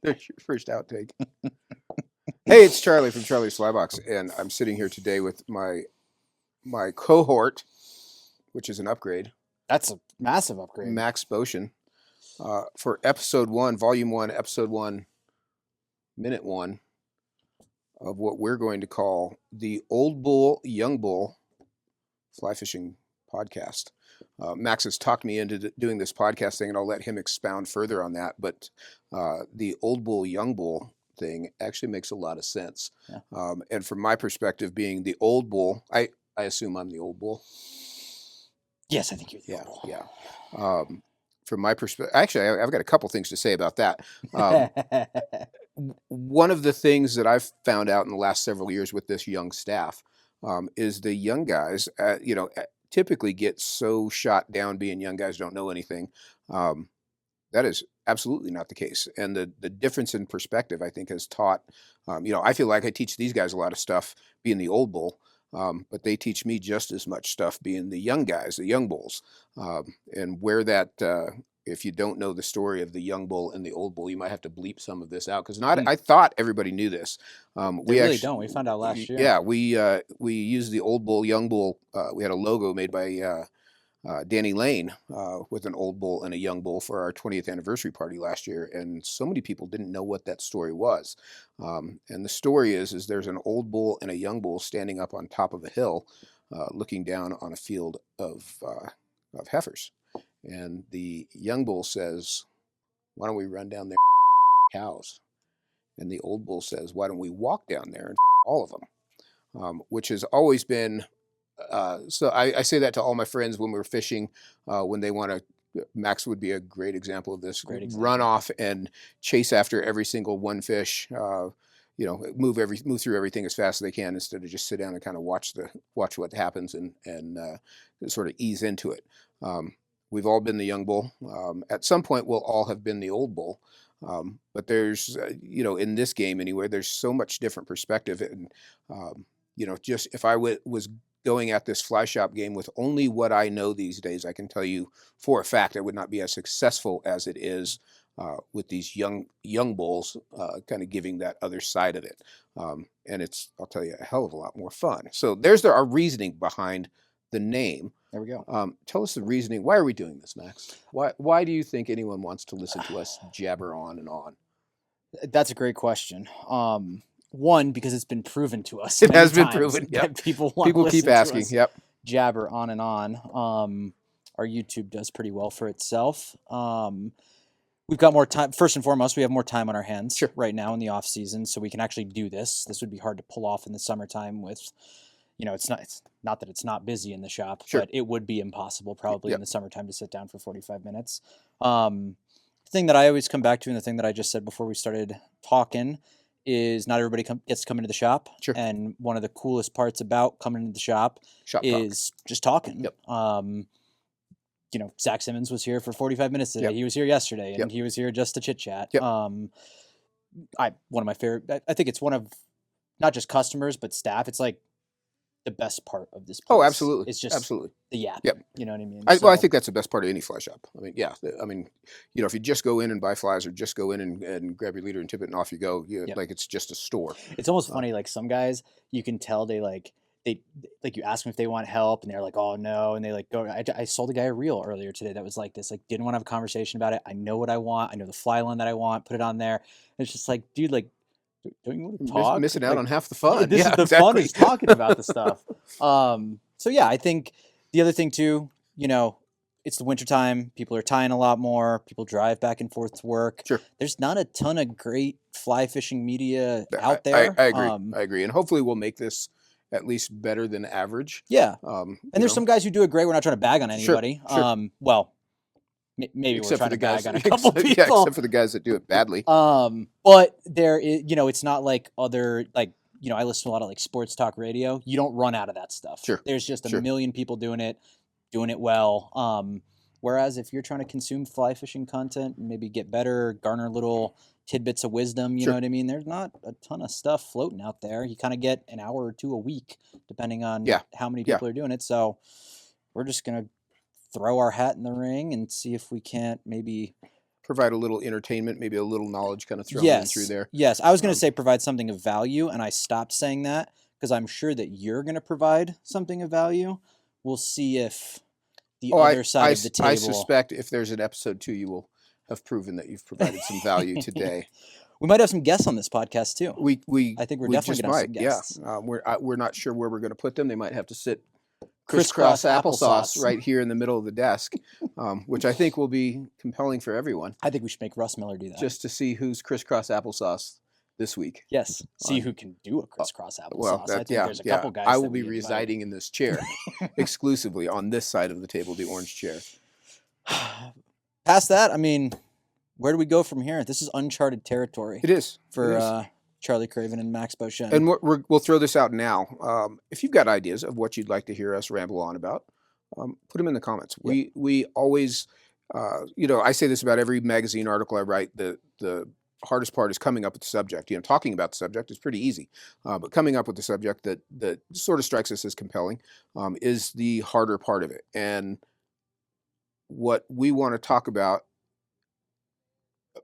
There's your first outtake. Hey, it's Charlie from Charlie's Flybox, and I'm sitting here today with my cohort, which is an upgrade, That's a massive upgrade. Max Boshin, for episode one, volume one, episode one, minute one of what we're going to call the Old Bull, Young Bull Fly Fishing Podcast. Max has talked me into doing this podcast thing, and I'll let him expound further on that. But the Old Bull, Young Bull thing actually makes a lot of sense. Yeah. And from my perspective, being the old bull, I assume I'm the old bull. Yes, I think you're the Yeah, old bull. yeah. From my perspective, actually, I've got a couple things to say about that. One of the things that I've found out in the last several years with this young staff is the young guys, typically get so shot down being young guys don't know anything. That is absolutely not the case. And the difference in perspective, I think, has taught, I feel like I teach these guys a lot of stuff being the old bull, but they teach me just as much stuff being the young guys, the young bulls. And where that, if you don't know the story of the young bull and the old bull, you might have to bleep some of this out because I thought everybody knew this. We really don't. We found out last year. Yeah, we used the old bull, young bull. We had a logo made by Danny Lane with an old bull and a young bull for our 20th anniversary party last year, and so many people didn't know what that story was. And the story is there's an old bull and a young bull standing up on top of a hill, looking down on a field of heifers, and the young bull says, "Why don't we run down there and cows?" And the old bull says, "Why don't we walk down there and all of them?" Which has always been. So I say that to all my friends when we're fishing, when they want to. Max would be a great example of this. Great example. Run off and chase after every single one fish. Move through everything as fast as they can instead of just sit down and kind of watch what happens and sort of ease into it. We've all been the young bull. At some point, we'll all have been the old bull. But there's, in this game anyway, there's so much different perspective. And, just if I was going at this fly shop game with only what I know these days, I can tell you for a fact I would not be as successful as it is with these young bulls, kind of giving that other side of it. And it's, I'll tell you, a hell of a lot more fun. So there's our reasoning behind the name. There we go. Tell us the reasoning. Why are we doing this, Max? Why do you think anyone wants to listen to us jabber on and on? That's a great question. One, because it's been proven to us. It has been proven. Yep. That people keep asking. Yep. Jabber on and on. Our YouTube does pretty well for itself. We've got more time. First and foremost, we have more time on our hands right now in the off season, so we can actually do this. This would be hard to pull off in the summertime with, it's not that it's not busy in the shop, but it would be impossible probably in the summertime to sit down for 45 minutes. Thing that I always come back to, and the thing that I just said before we started talking, is not everybody gets to come into the shop. And one of the coolest parts about coming into the shop is just talking. Zach Simmons was here for 45 minutes today. He was here yesterday, and he was here just to chit chat. One of my favorite. I think it's one of not just customers but staff. It's like the best part of this place. Oh, absolutely. It's just the yap. You know what I mean? I think that's the best part of any fly shop. I mean, if you just go in and buy flies or just go in and grab your leader and tip it and off you go, like it's just a store. It's almost funny. Like some guys, you can tell they you ask them if they want help and they're like, oh no. And they go, I sold a guy a reel earlier today that was like this, like didn't want to have a conversation about it. I know what I want. I know the fly line that I want, put it on there. And it's just like, dude, don't you want to talk? Missing out on half the fun. This is the fun is talking about the stuff. So yeah, I think the other thing too, it's the wintertime. People are tying a lot more. People drive back and forth to work. There's not a ton of great fly fishing media out there. I agree. I agree. And hopefully we'll make this at least better than average. Yeah. And there's some guys who do it great. We're not trying to bag on anybody. Well, maybe except we're trying to bag on a couple people. Yeah, except for the guys that do it badly. But there is, it's not like other, I listen to a lot of sports talk radio. You don't run out of that stuff. There's just a million people doing it well. Whereas if you're trying to consume fly fishing content and maybe get better, garner little tidbits of wisdom, you know what I mean? There's not a ton of stuff floating out there. You kind of get an hour or two a week, depending on how many people are doing it. So we're just going to throw our hat in the ring and see if we can't maybe provide a little entertainment, maybe a little knowledge kind of thrown in through Yes. there. Yes. I was going to say provide something of value, and I stopped saying that because I'm sure that you're going to provide something of value. We'll see if the Oh, other side of the I table. suspect if there's an episode 2, you will have proven that you've provided some value today. We might have some guests on this podcast too. I think we're We definitely just going to have might, some yeah. guests. We're not sure where we're going to put them. They might have to sit Crisscross crisscross applesauce applesauce. right here in the middle of the desk, which I think will be compelling for everyone. I think we should make Russ Miller do that. Just to see who's crisscross applesauce this week. Yes. See who can do a crisscross applesauce. I think there's a couple guys. I will be residing in this chair exclusively on this side of the table, the orange chair. Past that, I mean, where do we go from here? This is uncharted territory. It is for Charlie Craven and Max Beauchamp. And we'll throw this out now. If you've got ideas of what you'd like to hear us ramble on about, put them in the comments. Yep. We always, I say this about every magazine article I write. The hardest part is coming up with the subject. Talking about the subject is pretty easy, but coming up with the subject that sort of strikes us as compelling is the harder part of it. And what we want to talk about,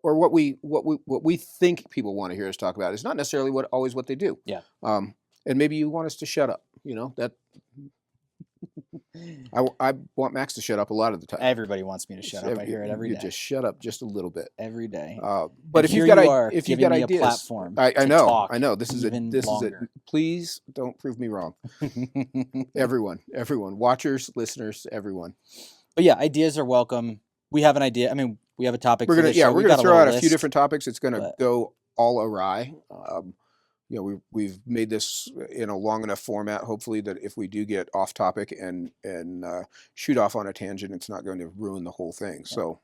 or what we think people want to hear us talk about, is not necessarily always what they do. Yeah. And maybe you want us to shut up. That I want Max to shut up a lot of the time. Everybody wants me to shut up. I hear it every day. Just shut up just a little bit. Every day. But if you've got ideas, platform I know this is longer. Please don't prove me wrong. Everyone, watchers, listeners, everyone. But yeah, ideas are welcome. We have an idea. I mean, we have a topic. We're gonna throw out a few different topics. It's gonna go all awry. We've made this in a long enough format, hopefully, that if we do get off topic and shoot off on a tangent, it's not going to ruin the whole thing. Yeah. So,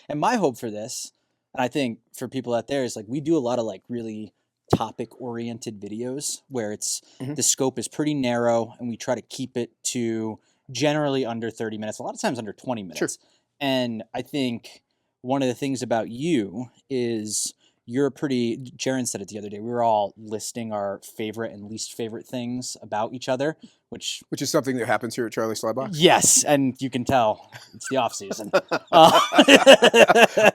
and my hope for this, and I think for people out there, is like we do a lot of like really topic oriented videos where it's the scope is pretty narrow, and we try to keep it to generally under 30 minutes, a lot of times under 20 minutes. Sure. And I think one of the things about you is you're Jaron said it the other day, we were all listing our favorite and least favorite things about each other, which is something that happens here at Charlie Slybox. Yes, and you can tell it's the off season.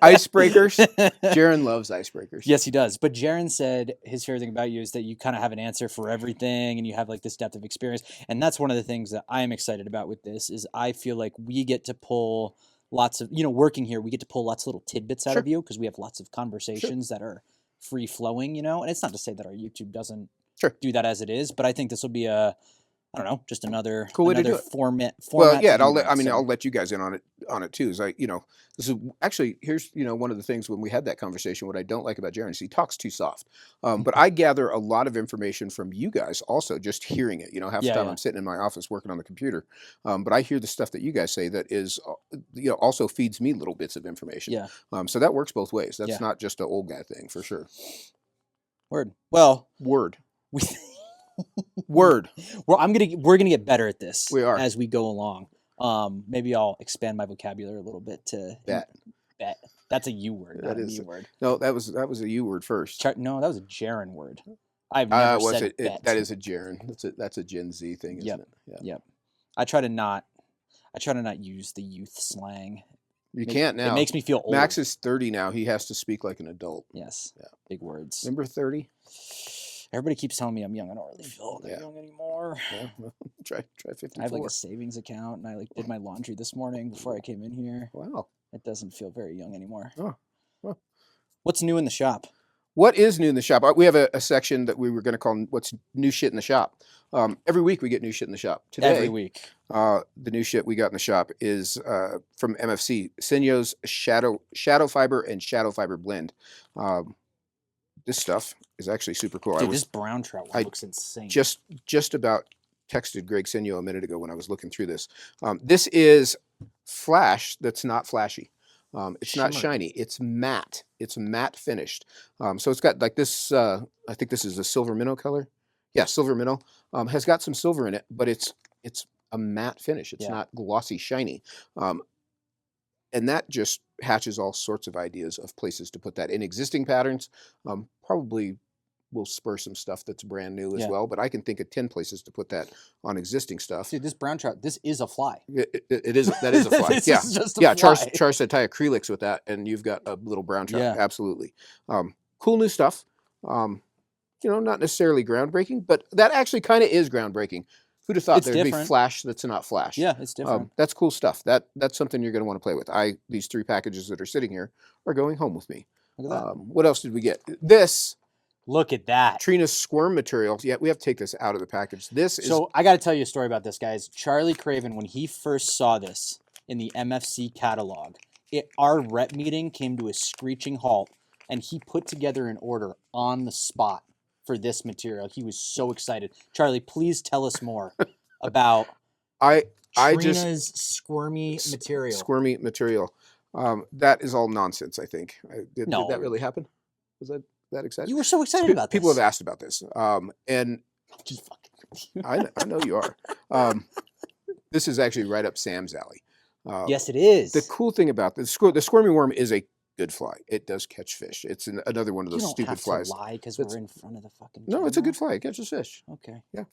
Icebreakers. Jaron loves icebreakers. Yes, he does. But Jaron said his favorite thing about you is that you kind of have an answer for everything, and you have like this depth of experience. And that's one of the things that I am excited about with this is I feel like we get to pull lots of, working here, we get to pull lots of little tidbits out of you because we have lots of conversations that are free flowing, and it's not to say that our YouTube doesn't do that as it is, but I think this will be just another cool way to do it. format. Well, yeah, I'll let you guys in on it too. Is this is actually, here's one of the things when we had that conversation. What I don't like about Jaron is he talks too soft. But I gather a lot of information from you guys also just hearing it. Half the time I'm sitting in my office working on the computer, but I hear the stuff that you guys say that is also feeds me little bits of information. Yeah. So that works both ways. That's not just an old guy thing for sure. Word. Well, word. Word. Well, we're gonna get better at this. We are as we go along. Maybe I'll expand my vocabulary a little bit to bet. That's a U word, not a me word. No, that was a U word first. No, that was a Jaron word. I've never said bet. That is a Jaron. That's a Gen Z thing, isn't it? Yeah. Yep. I try to not use the youth slang. You can't now. It makes me feel old. Max is 30 now. He has to speak like an adult. Yes. Yeah. Big words. Remember 30? Everybody keeps telling me I'm young. I don't really feel that young anymore. Yeah, well, try 54. I have like a savings account, and I did my laundry this morning before I came in here. Wow. It doesn't feel very young anymore. Oh. Well. What's new in the shop? What is new in the shop? We have a section that we were going to call "What's New Shit in the Shop." Every week we get new shit in the shop. Today, every week, the new shit we got in the shop is from MFC, Senyo's Shadow Fiber and Shadow Fiber Blend. This stuff is actually super cool. Dude, this brown trout one looks insane. Just about texted Greg Senyo a minute ago when I was looking through this. This is flash that's not flashy. It's not shiny. It's matte. It's matte finished. So it's got like this, I think this is a silver minnow color. Yeah, silver minnow. Has got some silver in it, but it's a matte finish. It's not glossy, shiny. And that just hatches all sorts of ideas of places to put that in existing patterns. Probably will spur some stuff that's brand new as Yeah. well. But I can think of 10 places to put that on existing stuff. Dude, this brown trout, this is a fly. It is, that is a fly. This Yeah. is just a Yeah. fly. Char said tie acrylics with that, and you've got a little brown trout. Yeah. Absolutely. Cool new stuff. You know, not necessarily groundbreaking, but that actually kind of is groundbreaking. Who'd have thought It's there'd be different. flash that's not flash? Yeah, it's different. That's cool stuff. That's something you're going to want to play with. These 3 packages that are sitting here are going home with me. Look at that. What else did we get? This Look at that. Trina's squirm material. Yeah, we have to take this out of the package. This is So I got to tell you a story about this, guys. Charlie Craven, when he first saw this in the MFC catalog, our rep meeting came to a screeching halt, and he put together an order on the spot for this material. He was so excited. Charlie, please tell us more about Trina's squirmy material. Squirmy material. That is all nonsense, I think. Did that really happen? Was that exciting? You were so excited about this. People have asked about this. And I know you are. This is actually right up Sam's alley. Yes, it is. The cool thing about the squirmy worm is a good fly. It does catch fish. It's another one of those stupid flies. You don't have to lie because we're in front of the fucking No, it's a good fly. It catches fish. Okay. Yeah.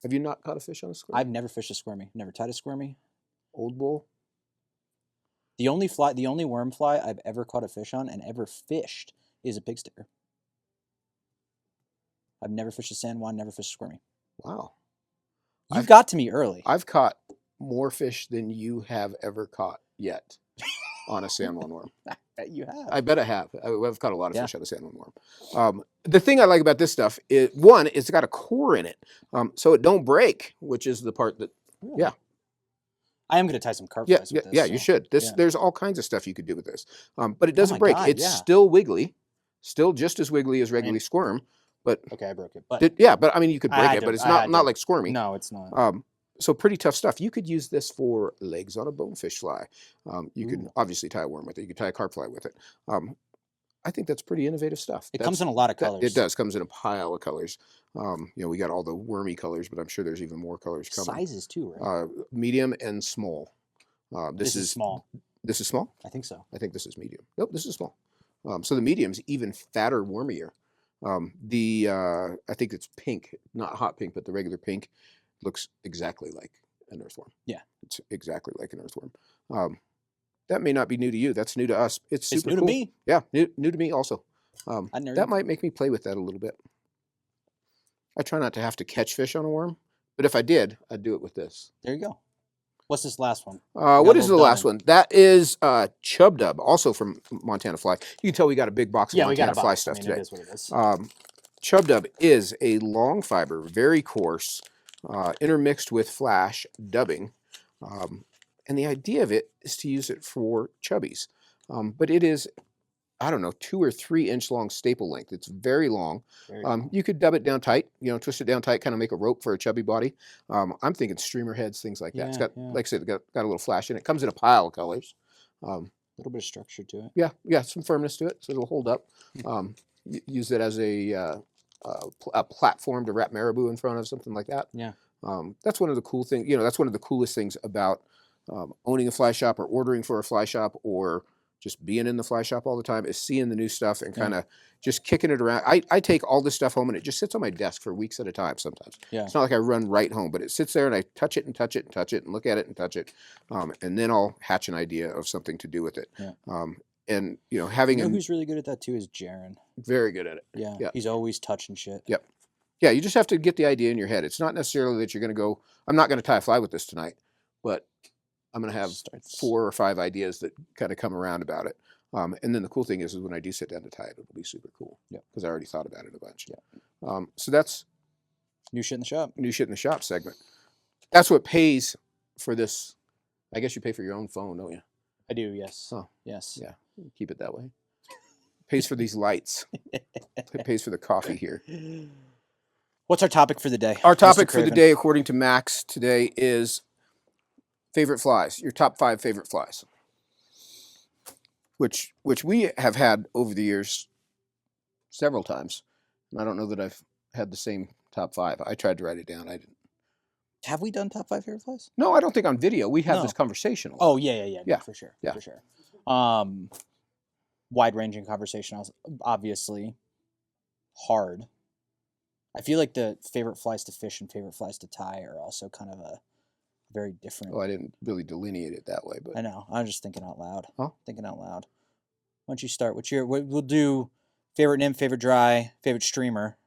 Have you not caught a fish on a squirmy? I've never fished a squirmy. Never tied a squirmy. Old bull? The only worm fly I've ever caught a fish on and ever fished is a pig sticker. I've never fished a sandwine, never fished a squirmy. Wow. You got to me early. I've caught more fish than you have ever caught yet on a sandwine worm. I bet you have. I bet I have. I've caught a lot of fish on a sandwine worm. The thing I like about this stuff is, one, it's got a core in it, so it don't break, which is the part that, yeah. I am going to tie some carp flies with this. Yeah, you should. There's all kinds of stuff you could do with this, but it Oh doesn't my break. God, It's yeah. still wiggly, still just as wiggly as regularly squirm. But okay, I broke it. But but I mean, you could break it, but it's not like squirmy. No, it's not. So pretty tough stuff. You could use this for legs on a bonefish fly. You could obviously tie a worm with it. You could tie a carp fly with it. I think that's pretty innovative stuff. It comes in a lot of colors. It does. Comes in a pile of colors. You know, we got all the wormy colors, but I'm sure there's even more colors coming. Sizes too, right? Medium and small. This is small. This is small? I think so. I think this is medium. Nope, this is small. So the medium's even fatter, wormier. I think it's pink, not hot pink, but the regular pink looks exactly like an earthworm. Yeah. It's exactly like an earthworm. That may not be new to you. That's new to us. It's super new cool. to me. Yeah, new to me also. That might make me play with that a little bit. I try not to have to catch fish on a worm, but if I did, I'd do it with this. There you go. What's this last one? What is the last one? That is Chub Dub, also from Montana Fly. You can tell we got a big box of Montana Fly stuff today. It is what it is. Chub Dub is a long fiber, very coarse, intermixed with flash dubbing. And the idea of it is to use it for chubbies. But it is, I don't know, 2 or 3 inch long staple length. It's very long. You could dub it down tight, you know, twist it down tight, kind of make a rope for a chubby body. I'm thinking streamer heads, things like that. It's got, like I said, got a little flash in it. It comes in a pile of colors. A little bit of structure to it. Yeah, some firmness to it, so it'll hold up. Use it as a platform to wrap marabou in front of, something like that. Yeah. That's one of the cool things, you know, that's one of the coolest things about owning a fly shop or ordering for a fly shop or just being in the fly shop all the time, is seeing the new stuff and kind of just kicking it around. I take all this stuff home and it just sits on my desk for weeks at a time sometimes. Yeah. It's not like I run right home, but it sits there and I touch it and touch it and touch it and look at it and touch it. And then I'll hatch an idea of something to do with it. Yeah. And, you know, having who's really good at that too is Jaron. Very good at it. Yeah. He's always touching shit. Yep. Yeah, you just have to get the idea in your head. It's not necessarily that you're going to go, I'm not going to tie a fly with this tonight, but I'm going to have 4 or 5 ideas that kind of come around about it. And then the cool thing is when I do sit down to tie it, it'll be super cool. Yeah. Because I already thought about it a bunch. Yeah. So that's new shit in the shop. New shit in the shop segment. That's what pays for this. I guess you pay for your own phone, don't you? I do, yes. Oh. Yes. Yeah. Keep it that way. Pays for these lights. It pays for the coffee here. What's our topic for the day? Our topic for the day, according to Max today, is favorite flies. Your top 5 favorite flies. Which we have had over the years several times. And I don't know that I've had the same top 5. I tried to write it down. I didn't. Have we done top 5 favorite flies? No, I don't think on video. We have this conversation. Oh, yeah. No, for sure. Yeah. For sure. Wide-ranging conversation, obviously. Hard. I feel like the favorite flies to fish and favorite flies to tie are also kind of a very different. Oh, I didn't really delineate it that way, but I know. I'm just thinking out loud. huh? Thinking out loud. Why don't you start? We'll do favorite nymph, favorite dry, favorite streamer.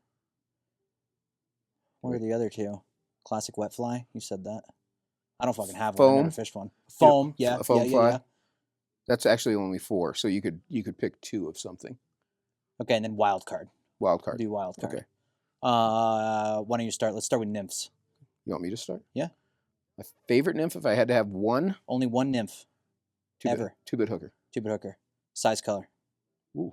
What are the other two? Classic wet fly. You said that. I don't fucking have one. I never Foam. fished one. You know, Foam. Yeah. a foam Yeah. fly. Yeah. That's actually only 4, so you could pick 2 of something. Okay, and then wild card. Wild card. Do wild card. Okay. Why don't you start? Let's start with nymphs. You want me to start? Yeah. My favorite nymph, if I had to have one, Only one nymph. Ever. 2-bit hooker. 2-bit hooker. Size, color. Ooh.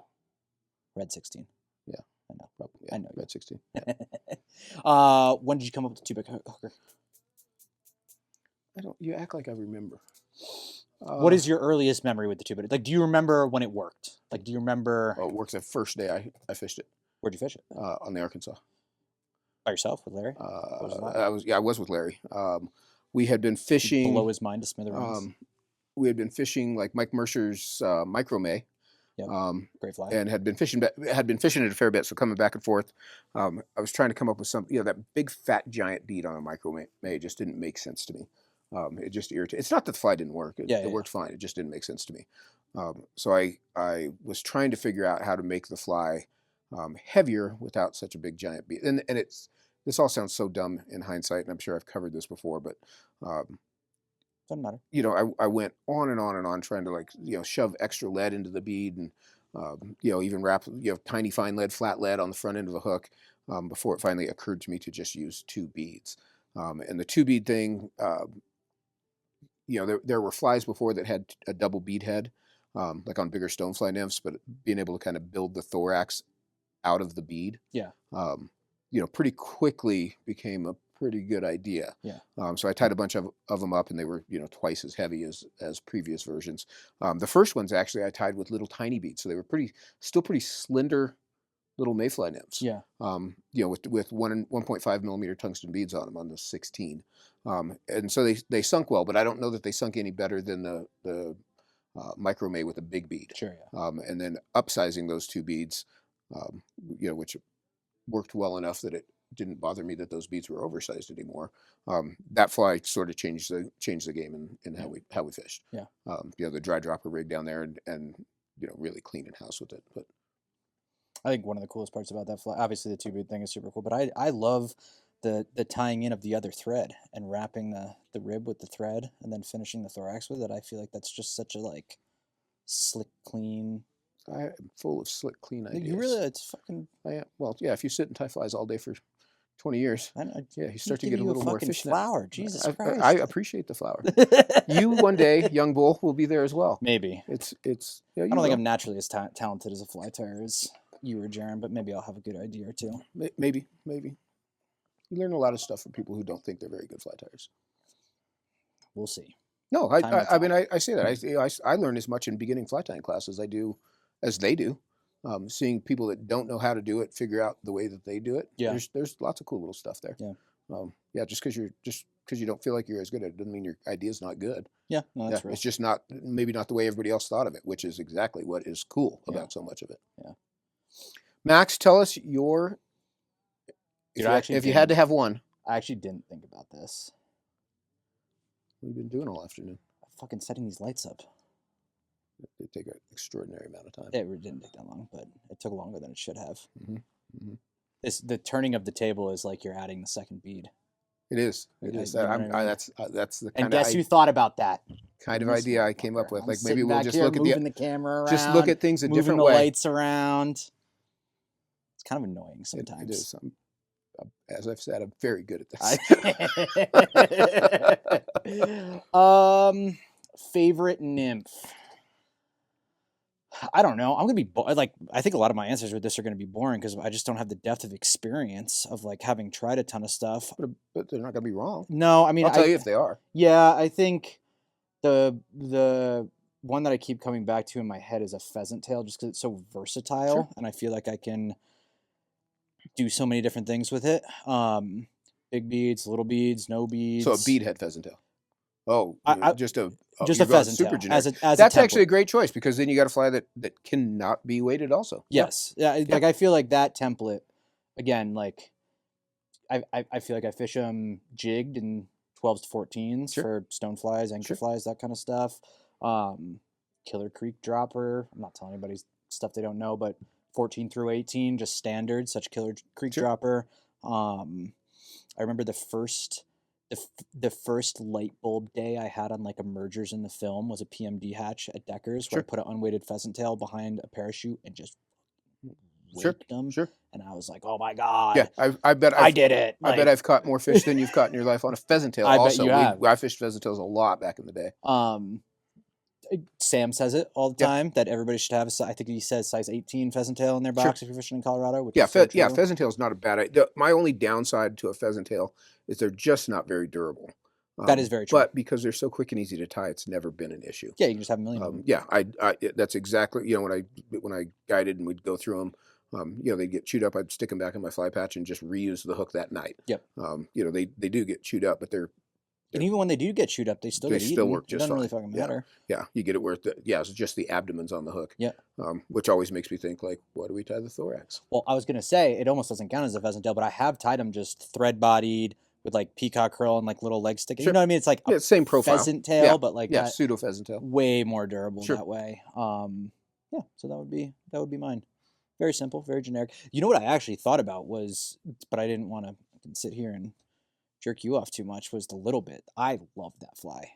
Red 16. Yeah. I know. Probably. Yeah. I know. Red 16. Yeah. When did you come up with the 2-bit hooker? You act like I remember. What is your earliest memory with the 2-bit? Like, do you remember when it worked? Like, do you remember? Oh, it worked the first day I fished it. Where'd you fish it? On the Arkansas. By yourself with Larry? I was with Larry. We had been fishing. Blow his mind to smithereens. We had been fishing like Mike Mercer's Micro May. Yep. Great fly. And had been fishing it a fair bit. So coming back and forth, I was trying to come up with some, that big fat giant bead on a Micro May just didn't make sense to me. It just irritated. It's not that the fly didn't work. It worked fine. It just didn't make sense to me. So I was trying to figure out how to make the fly heavier without such a big giant bead. And this all sounds so dumb in hindsight, and I'm sure I've covered this before, but doesn't matter. I went on and on and on trying to shove extra lead into the bead and even wrap tiny fine lead, flat lead on the front end of the hook before it finally occurred to me to just use 2 beads. And the 2 bead thing, there were flies before that had a double bead head, like on bigger stonefly nymphs, but being able to kind of build the thorax out of the bead, pretty quickly became a pretty good idea. Yeah. So I tied a bunch of them up, and they were twice as heavy as previous versions. The first ones actually I tied with little tiny beads, so they were still pretty slender little mayfly nymphs. Yeah. With 1.5 millimeter tungsten beads on them on the 16. And so they sunk well, but I don't know that they sunk any better than the Micro May with a big bead. Sure. Yeah. And then upsizing those 2 beads, which worked well enough that it didn't bother me that those beads were oversized anymore. That fly sort of changed the game in how we fished. Yeah. The dry dropper rig down there and really cleaning house with it. But I think one of the coolest parts about that fly, obviously the 2-bead thing is super cool, but I love the tying in of the other thread and wrapping the rib with the thread and then finishing the thorax with it. I feel like that's just such a slick, clean. I am full of slick, clean ideas. You really, it's fucking. I am. Well, yeah. If you sit and tie flies all day for 20 years, you start to get a little more efficient. Flower, Jesus Christ! I appreciate the flower. You one day, young bull, will be there as well. Maybe. It's. I don't think I'm naturally as talented as a fly tire as you or Jaron, but maybe I'll have a good idea or two. Maybe. You learn a lot of stuff from people who don't think they're very good fly tires. We'll see. No, I mean I say that I learn as much in beginning fly tying class as they do. Seeing people that don't know how to do it figure out the way that they do it. Yeah. There's lots of cool little stuff there. Yeah. Just because you don't feel like you're as good at it doesn't mean your idea's not good. Yeah, no, that's real. It's just maybe not the way everybody else thought of it, which is exactly what is cool about so much of it. Yeah. Max, tell us if you had to have one. I actually didn't think about this. What have you been doing all afternoon? I'm fucking setting these lights up. They take an extraordinary amount of time. It didn't take that long, but it took longer than it should have. Mm-hmm. The turning of the table is like you're adding the second bead. It is. It is. That's the kind and guess who thought about that? Kind of idea I came up with. I'm like maybe we'll just look at the camera around, just look at things a different way. Moving the lights around. It's kind of annoying sometimes. It is. As I've said, I'm very good at this. Favorite nymph. I don't know. I'm gonna be I think a lot of my answers with this are gonna be boring because I just don't have the depth of experience of having tried a ton of stuff. But they're not gonna be wrong. No, I mean I'll tell you if they are. Yeah, I think the one that I keep coming back to in my head is a pheasant tail, just because it's so versatile, and I feel like I can do so many different things with it. Big beads, little beads, no beads. So a beadhead phaseant tail. Oh, just a pheasant super tail. Generic. As That's actually a great choice because then you got a fly that cannot be weighted also. Yes. Yeah. Like I feel like that template, again, I feel like I fish them jigged and 12s to 14s Sure, for stoneflies, anchor sure, flies, that kind of stuff. Um, Killer Creek dropper. I'm not telling anybody stuff they don't know, but 14 through 18, just standard, such Killer Creek sure, dropper. I remember the first light bulb day I had on like emergers in the film was a PMD hatch at Decker's where I sure, put an unweighted pheasant tail behind a parachute and just sure, raked them. sure. And I was like, oh my Yeah, God, I I did it. bet Like, I've caught more fish than you've caught in your life on a pheasant tail. I bet Also, you have. I fished pheasant tails a lot back in the day. Um, Sam says it all the Yeah, time that everybody should have I think he says size 18 pheasant tail in their sure. box if you're fishing in Colorado, which Yeah, is so yeah, true. pheasant tail is not a bad idea. My only downside to a pheasant tail is they're just not very durable. That is very true. But because they're so quick and easy to tie, it's never been an issue. Yeah, you can just have a million of them. Yeah, that's exactly, when I guided and we'd go through them, they'd get chewed up. I'd stick them back in my fly patch and just reuse the hook that night. Yep. They do get chewed up, but And even when they do get chewed up, they still they get still eaten. work It just doesn't really fine. fucking Yeah, matter. yeah, you get it where it's just the abdomen's on the hook. Yeah. Which always makes me think like, why do we tie the thorax? Well, I was gonna say it almost doesn't count as a pheasant tail, but I have tied them just thread bodied with like peacock curl and like little leg stick. You Sure. know what I mean? It's like a Yeah, same profile. pheasant tail, Yeah, but like yeah, that pseudo pheasant tail. way more durable Sure. that way. Yeah, so that would be mine. Very simple, very generic. You know what I actually thought about was, but I didn't want to sit here and jerk you off too much, was the little bit. I love that fly.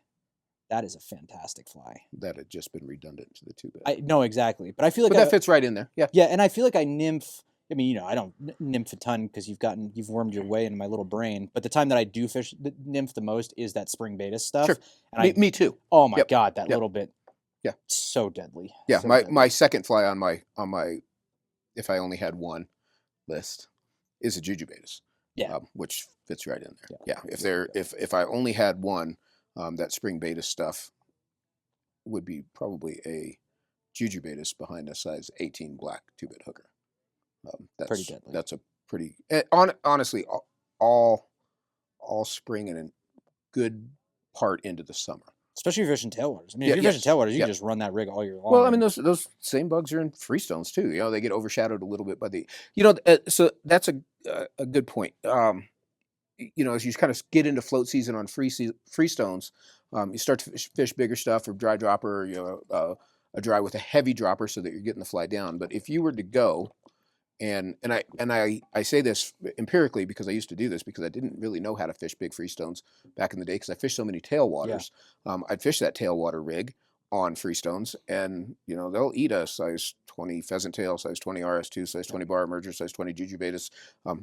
That is a fantastic fly. That had just been redundant to the two bit. I know exactly, but I feel like But that fits right in there. Yeah. yeah, and I feel like I nymph. I mean, I don't nymph a ton because you've wormed your way into my little brain. But the time that I do fish the nymph the most is that spring beta stuff. Sure. And Me too. oh my Yep. God, that Yep. little bit, Yeah. so deadly. Yeah. So My deadly. second fly on my if I only had one list is a jujubatus. Yeah. Which fits right in there. Yeah. Yeah. If I only had one, that spring beta stuff would be probably a jujubatus behind a size 18 black 2-bit hooker. Pretty deadly. That's a pretty honestly all spring and a good part into the summer. Especially if you're fishing tailwaters. I mean, Yeah, if you're fishing yes, tailwaters, you yeah. can just run that rig all year long. Well, I mean, those same bugs are in freestones too. They get overshadowed a little bit by so that's a good point. As you kind of get into float season on freestones, you start to fish bigger stuff or dry dropper, a dry with a heavy dropper so that you're getting the fly down. But if you were to go I say this empirically because I used to do this because I didn't really know how to fish big freestones back in the day because I fished so many tailwaters. I'd fish that tailwater rig on freestones, and they'll eat a size 20 pheasant tail, size 20 RS2, size 20 bar emerger, size 20 jujubatus.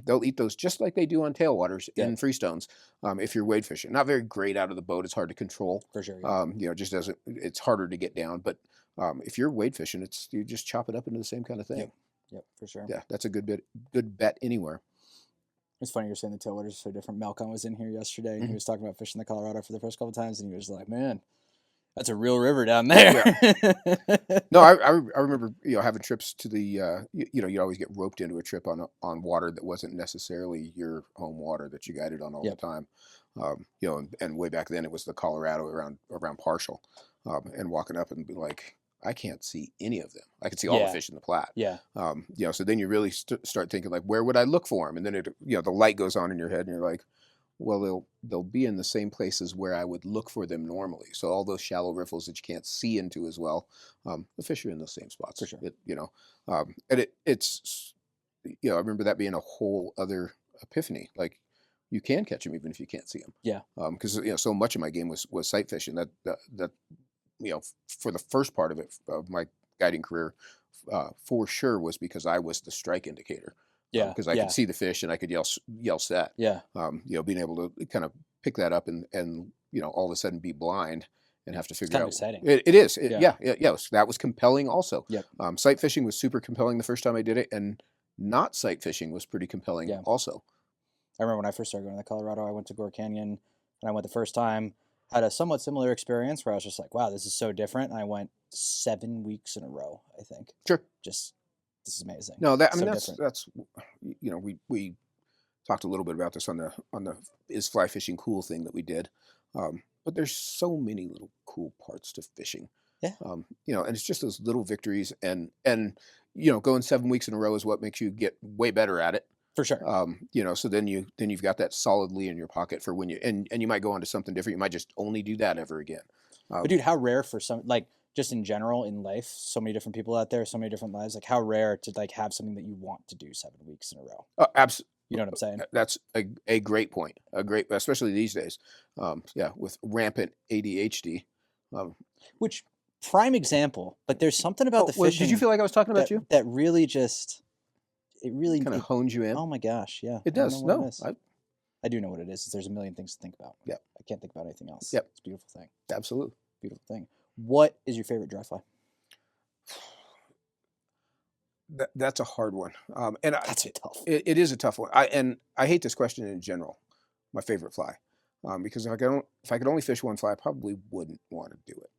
They'll eat those just like they do on tailwaters in freestones. If you're wade fishing, not very great out of the boat. It's hard to control. For sure. Just doesn't. It's harder to get down. But if you're wade fishing, you just chop it up into the same kind of thing. Yep, for sure. Yeah, that's a good bet anywhere. It's funny you're saying the tailwaters are so different. Malcolm was in here yesterday and he was talking about fishing the Colorado for the first couple of times, and he was like, "Man, that's a real river down there." Yeah. No, I remember having trips to the you always get roped into a trip on water that wasn't necessarily your home water that you guided on all the time. And way back then it was the Colorado around Partial, and walking up and be like, I can't see any of them. I can see all the fish in the Platte. Yeah. So then you really start thinking like, where would I look for them? And then the light goes on in your head, and you're like, well, they'll be in the same places where I would look for them normally. So all those shallow riffles that you can't see into as well, the fish are in those same spots. For sure. And it's I remember that being a whole other epiphany. Like, you can catch them even if you can't see them. Yeah. Because so much of my game was sight fishing. That for the first part of it of my guiding career, for sure was because I was the strike indicator. Yeah. Because I could see the fish and I could yell set. Yeah. Being able to kind of pick that up and all of a sudden be blind and have to figure kind of out. exciting. It is. That was compelling also. Yep. Sight fishing was super compelling the first time I did it, and not sight fishing was pretty compelling also. I remember when I first started going to Colorado, I went to Gore Canyon, and I went the first time, had a somewhat similar experience where I was just like, wow, this is so different. And I went 7 weeks in a row, I think. Sure. This is amazing. No, that's we talked a little bit about this on the is fly fishing cool thing that we did. But there's so many little cool parts to fishing. Yeah. And it's just those little victories, and going 7 weeks in a row is what makes you get way better at it. For sure. So then you've got that solidly in your pocket for when and you might go on to something different. You might just only do that ever again. But dude, how rare for some, like, just in general in life, so many different people out there, so many different lives. Like, how rare to like have something that you want to do 7 weeks in a row. Absolutely. You know what I'm saying? That's a great point. A great, especially these days. Yeah, with rampant ADHD. Um, Which prime example. But there's something about the did you fishing feel like I was talking about that you? that really just it really Kind of it. hones you in. Oh my gosh, yeah. It I don't know does. what it No, is. I do know what it is. There's a million things to think about. Yep. I can't think about anything else. Yep. It's a beautiful thing. Absolutely. Beautiful thing. What is your favorite dry fly? That's a hard one. That's a tough. It is a tough one. I hate this question in general. My favorite fly, because if I could only fish one fly, I probably wouldn't want to do it.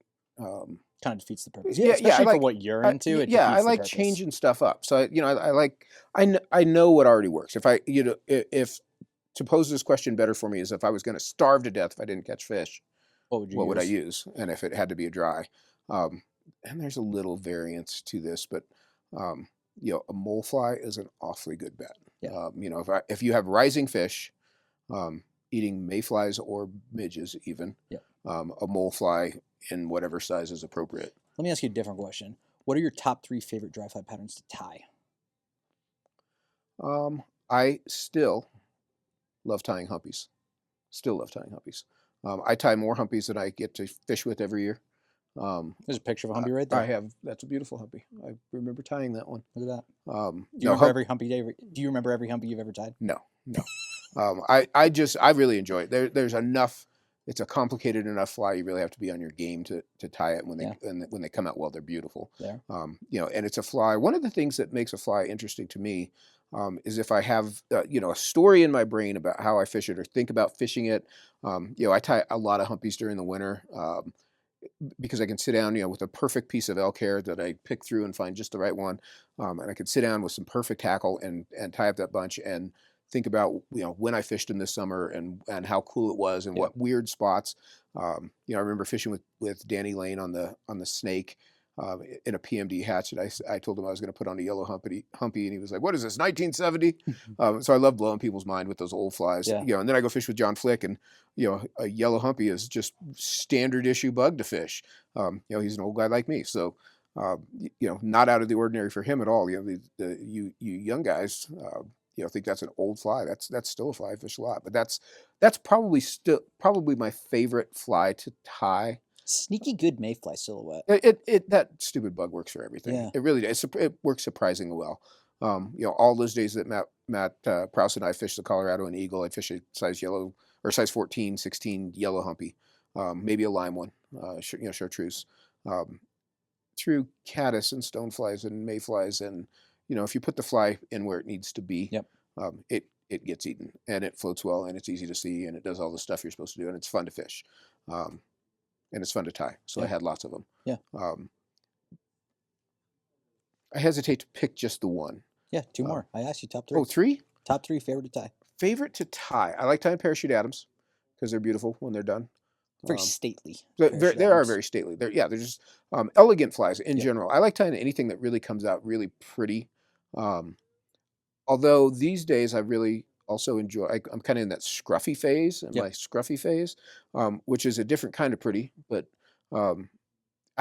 Kind of defeats the purpose. Yeah, Especially I for like. what you're into, it Yeah, I defeats the like purpose. changing stuff up. So I like. I know what already works. If I if to pose this question better for me is if I was going to starve to death if I didn't catch fish, What would you what would I use? use? And if it had to be a dry, um, and there's a little variance to this, but um, a mole fly is an awfully good bet. Yeah. If you have rising fish, eating mayflies or midges even, Yeah. a mole fly in whatever size is appropriate. Let me ask you a different question. What are your top 3 favorite dry fly patterns to tie? I still love tying humpies. Still love tying humpies. I tie more humpies than I get to fish with every year. There's a picture of a humpy right I there. have. That's a beautiful humpy. I remember tying that one. Look at that. Do you remember every humpy day? Do you remember every humpy you've ever tied? No. I really enjoy it. There's enough. It's a complicated enough fly. You really have to be on your game to tie it. When they come out well, they're beautiful. Yeah. And it's a fly. One of the things that makes a fly interesting to me is if I have a story in my brain about how I fish it or think about fishing it. I tie a lot of humpies during the winter. Because I can sit down, with a perfect piece of elk hair that I pick through and find just the right one, and I can sit down with some perfect tackle and tie up that bunch and think about when I fished in this summer and how cool it was and what weird spots. I remember fishing with Danny Lane on the Snake. In a PMD hatch, and I told him I was going to put on a yellow humpy, and he was like, "What is this, 1970?" So I love blowing people's mind with those old flies. Yeah. And then I go fish with John Flick, and a yellow humpy is just standard issue bug to fish. He's an old guy like me, so not out of the ordinary for him at all. You young guys, think that's an old fly. That's still a fly I fish a lot, but that's probably my favorite fly to tie. Sneaky good mayfly silhouette. That stupid bug works for everything. Yeah. It really does. It works surprisingly well. All those days that Matt Prowse and I fished the Colorado and Eagle, I'd fish a size yellow or size 14, 16 yellow humpy, maybe a lime one, chartreuse, through caddis and stoneflies and mayflies, and if you put the fly in where it needs to be, it gets eaten and it floats well and it's easy to see and it does all the stuff you're supposed to do and it's fun to fish. And it's fun to tie. So I had lots of them. Yeah. I hesitate to pick just the one. Yeah, 2 more. I asked you top 3. Oh, 3? Top 3 favorite to tie. Favorite to tie. I like tying parachute Adams because they're beautiful when they're done. Very stately. They are very stately. They're just elegant flies in general. I like tying anything that really comes out really pretty. Although these days I really also enjoy, I'm kind of in that scruffy phase, which is a different kind of pretty, but I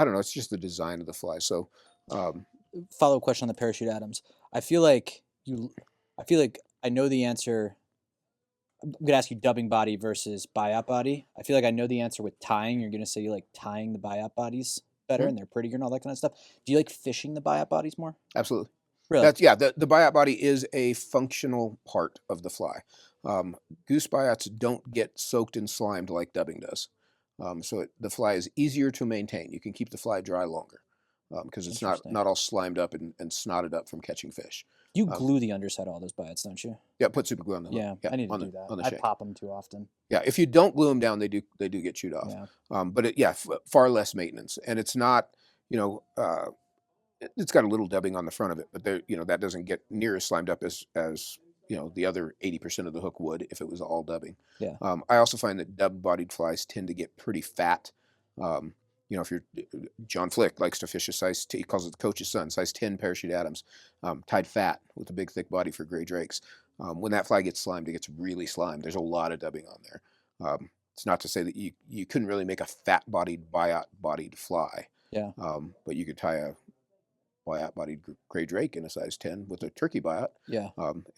don't know, it's just the design of the fly. So follow-up question on the parachute Adams. I feel like I know the answer. I'm going to ask you dubbing body versus biop body. I feel like I know the answer with tying. You're going to say you like tying the biop bodies better and they're prettier and all that kind of stuff. Do you like fishing the biop bodies more? Absolutely. Really? The biop body is a functional part of the fly. Goose biots don't get soaked and slimed like dubbing does. So the fly is easier to maintain. You can keep the fly dry longer because it's not all slimed up and snotted up from catching fish. You glue the underside of all those biots, don't you? Yeah, put super glue on them. Yeah, I need to do that. I pop them too often. Yeah, if you don't glue them down, they do get chewed off. Yeah. But far less maintenance, and it's not it's got a little dubbing on the front of it, but that doesn't get near as slimed up as the other 80% of the hook would if it was all dubbing. Yeah. I also find that dub-bodied flies tend to get pretty fat. if you're John Flick likes to fish a size, he calls it the coach's son, size 10 parachute Adams, tied fat with a big thick body for gray drakes. When that fly gets slimed, it gets really slimed. There's a lot of dubbing on there. It's not to say that you couldn't really make a fat-bodied, biot-bodied fly. Yeah. But you could tie a biot-bodied gray drake in a size 10 with a turkey biot. Yeah.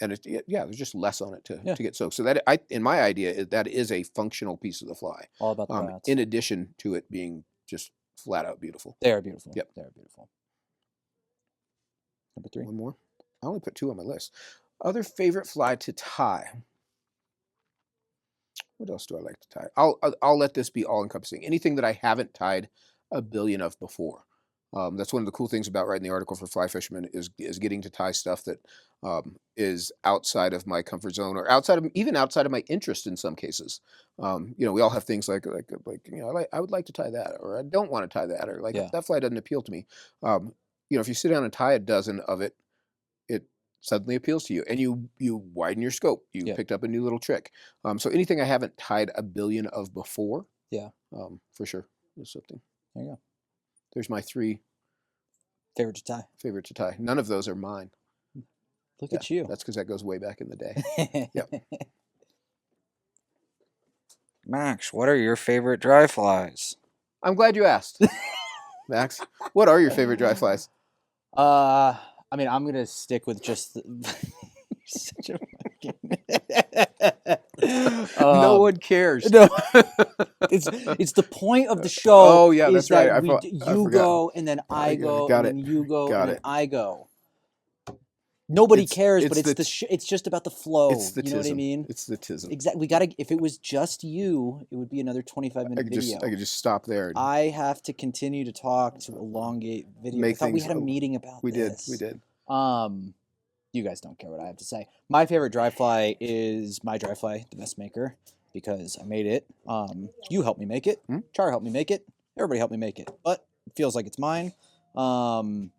And there's just less on it to get soaked. So that in my idea, that is a functional piece of the fly. All about the biots. In addition to it being just flat out beautiful. They are beautiful. Yep. They are beautiful. Number 3. One more. I only put 2 on my list. Other favorite fly to tie. What else do I like to tie? I'll let this be all encompassing. Anything that I haven't tied a billion of before. That's one of the cool things about writing the article for Fly Fisherman is getting to tie stuff that is outside of my comfort zone or even outside of my interest in some cases. We all have things like I would like to tie that, or I don't want to tie that, or that fly doesn't appeal to me. If you sit down and tie a dozen of it, it suddenly appeals to you, and you widen your scope. You picked up a new little trick. So anything I haven't tied a billion of before, for sure, is something. There you go. There's my 3 favorite to tie. None of those are mine. Look at you. That's because that goes way back in the day. Yep. Max, what are your favorite dry flies? I'm glad you asked, Max. What are your favorite dry flies? I mean, I'm gonna stick with just such a fucking. No one cares. No, it's the point of the show. Oh yeah, that's right. You go and then I go, Got and it. then you go, Got and it. then I go. Nobody cares, but it's just about the flow. It's the you know what I mean? It's the tism. Exactly. We gotta. If it was just you, it would be another 25-minute video. I could just stop there. I have to continue to talk to elongate video. I thought we had a meeting about this. We did. You guys don't care what I have to say. My favorite dry fly is my dry fly, the Best Maker, because I made it. You helped me make it. Char helped me make it. Everybody helped me make it, but it feels like it's mine. I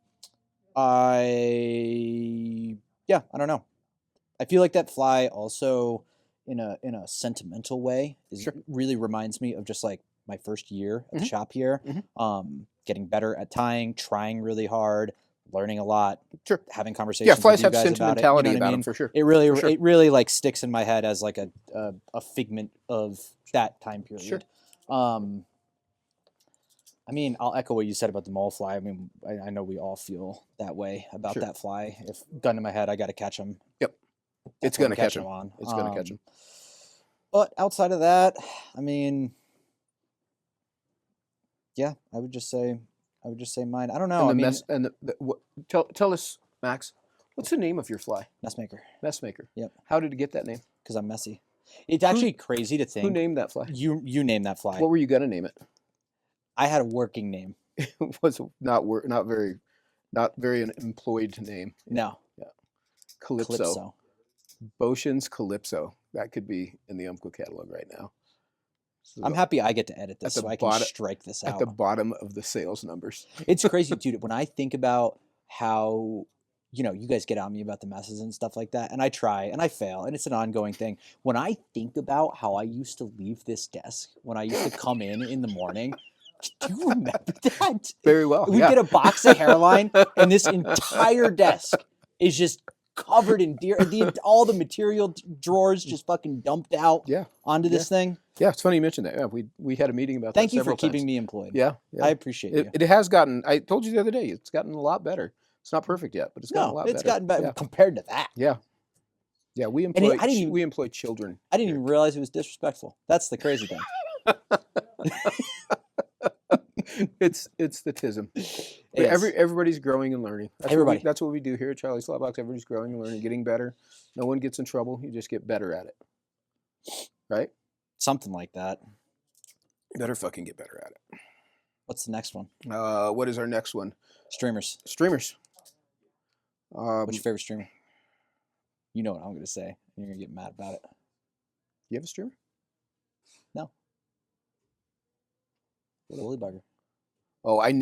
don't know. I feel like that fly also, in a sentimental way, really reminds me of just like my first year at the shop here. Getting better at tying, trying really hard, learning a lot, having conversations. Yeah, flies with you have guys sentimentality about them for sure. It really like sticks in my head as like a figment of that time period. Sure. I mean, I'll echo what you said about the mole fly. I mean, I know we all feel that way about that fly. If gun to my head, I got to catch him. Yep. It's going to catch him. It's going to catch him. But outside of that, I mean, yeah, I would just say mine. I don't know. Tell us, Max, what's the name of your fly? Mess Maker. Mess Maker. Yep. How did it get that name? Because I'm messy. It's actually crazy to think. Who named that fly? You named that fly. What were you going to name it? I had a working name. It was not very an employed name. No. Yeah. Calypso. Boshin's Calypso. That could be in the Umpqua catalog right now. So I'm happy I get to edit this so I can strike this out. At the bottom of the sales numbers. It's crazy, dude. When I think about how, you guys get on me about the messes and stuff like that, and I try and I fail, and it's an ongoing thing. When I think about how I used to leave this desk, when I used to come in the morning, do you remember that? Very well. We get a box of hairline, and this entire desk is just covered in deer. All the material drawers just fucking dumped out onto this thing. Yeah, it's funny you mentioned that. Yeah, we had a meeting about that. Thank you for keeping me employed. Yeah. I appreciate you. It has gotten, I told you the other day, it's gotten a lot better. It's not perfect yet, but it's gotten a lot better. It's gotten better compared to that. Yeah. Yeah, we employ children. I didn't even realize it was disrespectful. That's the crazy thing. It's the tism. Everybody's growing and learning. That's what we do here at Charlie's Fly Box. Everybody's growing and learning, getting better. No one gets in trouble. You just get better at it. Right? Something like that. You better fucking get better at it. What's the next one? What is our next one? Streamers. What's your favorite streamer? You know what I'm going to say. You're going to get mad about it. You have a streamer? No. Woolly Bugger. Oh, I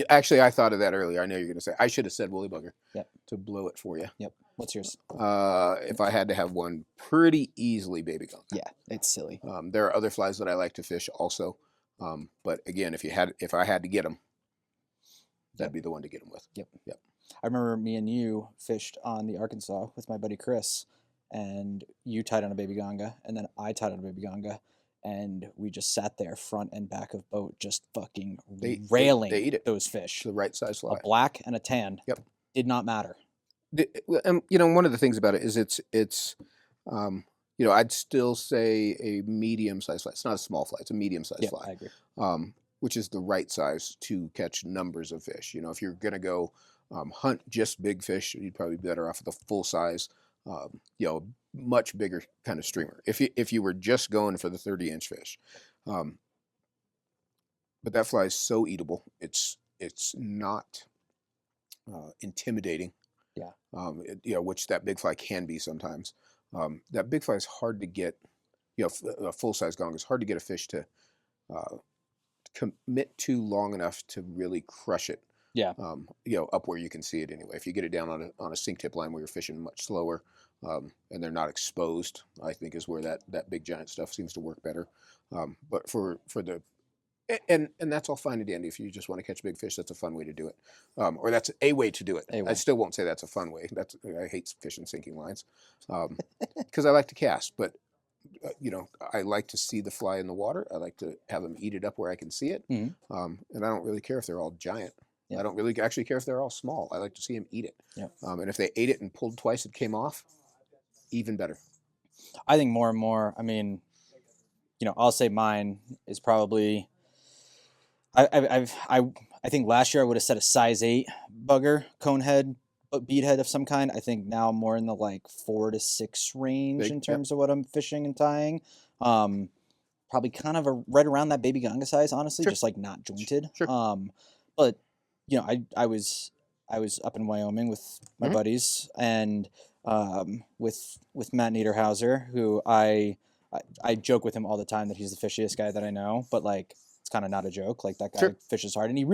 thought of that earlier. I know you're going to say. I should have said Woolly Bugger. Yep. To blow it for you. Yep. What's yours? If I had to have one, pretty easily Baby Gunk. Yeah, it's silly. There are other flies that I like to fish also. But again, if I had to get them, that'd be the one to get them with. Yep. Yep. I remember me and you fished on the Arkansas with my buddy Chris, and you tied on a baby ganga, and then I tied on a baby ganga, and we just sat there front and back of boat, just fucking railing they eat it. those fish. It's the right size fly. A black and a tan. Yep. Did not matter. One of the things about it is it's I'd still say a medium-sized fly. It's not a small fly. It's a medium-sized fly. I agree. Which is the right size to catch numbers of fish. If you're going to go hunt just big fish, you'd probably be better off with a full size, much bigger kind of streamer. If you were just going for the 30-inch fish, but that fly is so eatable. It's not intimidating. Yeah. Which that big fly can be sometimes. That big fly is hard to get. A full size gong is hard to get a fish to commit to long enough to really crush it. Yeah. Up where you can see it anyway. If you get it down on a sink tip line where you're fishing much slower, and they're not exposed, I think is where that big giant stuff seems to work better. But for the and that's all fine and dandy. If you just want to catch big fish, that's a fun way to do it, or that's a way to do it. I still won't say that's a fun way. I hate fishing sinking lines, because I like to cast, but I like to see the fly in the water. I like to have them eat it up where I can see it, and I don't really care if they're all giant. I don't really actually care if they're all small. I like to see them eat it. And if they ate it and pulled twice, it came off, even better. I think more and more. I mean, I'll say mine is probably. I think last year I would have set a size 8 bugger, conehead, beadhead of some kind. I think now I'm more in the like 4 to 6 range in terms of what I'm fishing and tying. Probably kind of right around that baby ganga size, honestly, just like not jointed. But I was up in Wyoming with my buddies and with Matt Niederhauser, who I joke with him all the time that he's the fishiest guy that I know, but like it's kind of not a joke. Like that guy fishes hard, and he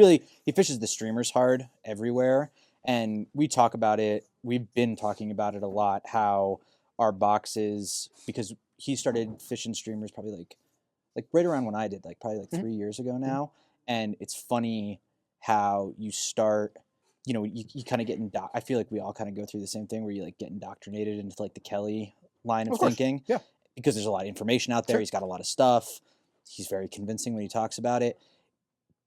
fishes the streamers hard everywhere. And we talk about it. We've been talking about it a lot. How our boxes, because he started fishing streamers probably like right around when I did, like probably like 3 years ago now. And it's funny how you start. You kind of get I feel like we all kind of go through the same thing where you like get indoctrinated into like the Kelly line of thinking. Yeah. Because there's a lot of information out there. He's got a lot of stuff. He's very convincing when he talks about it.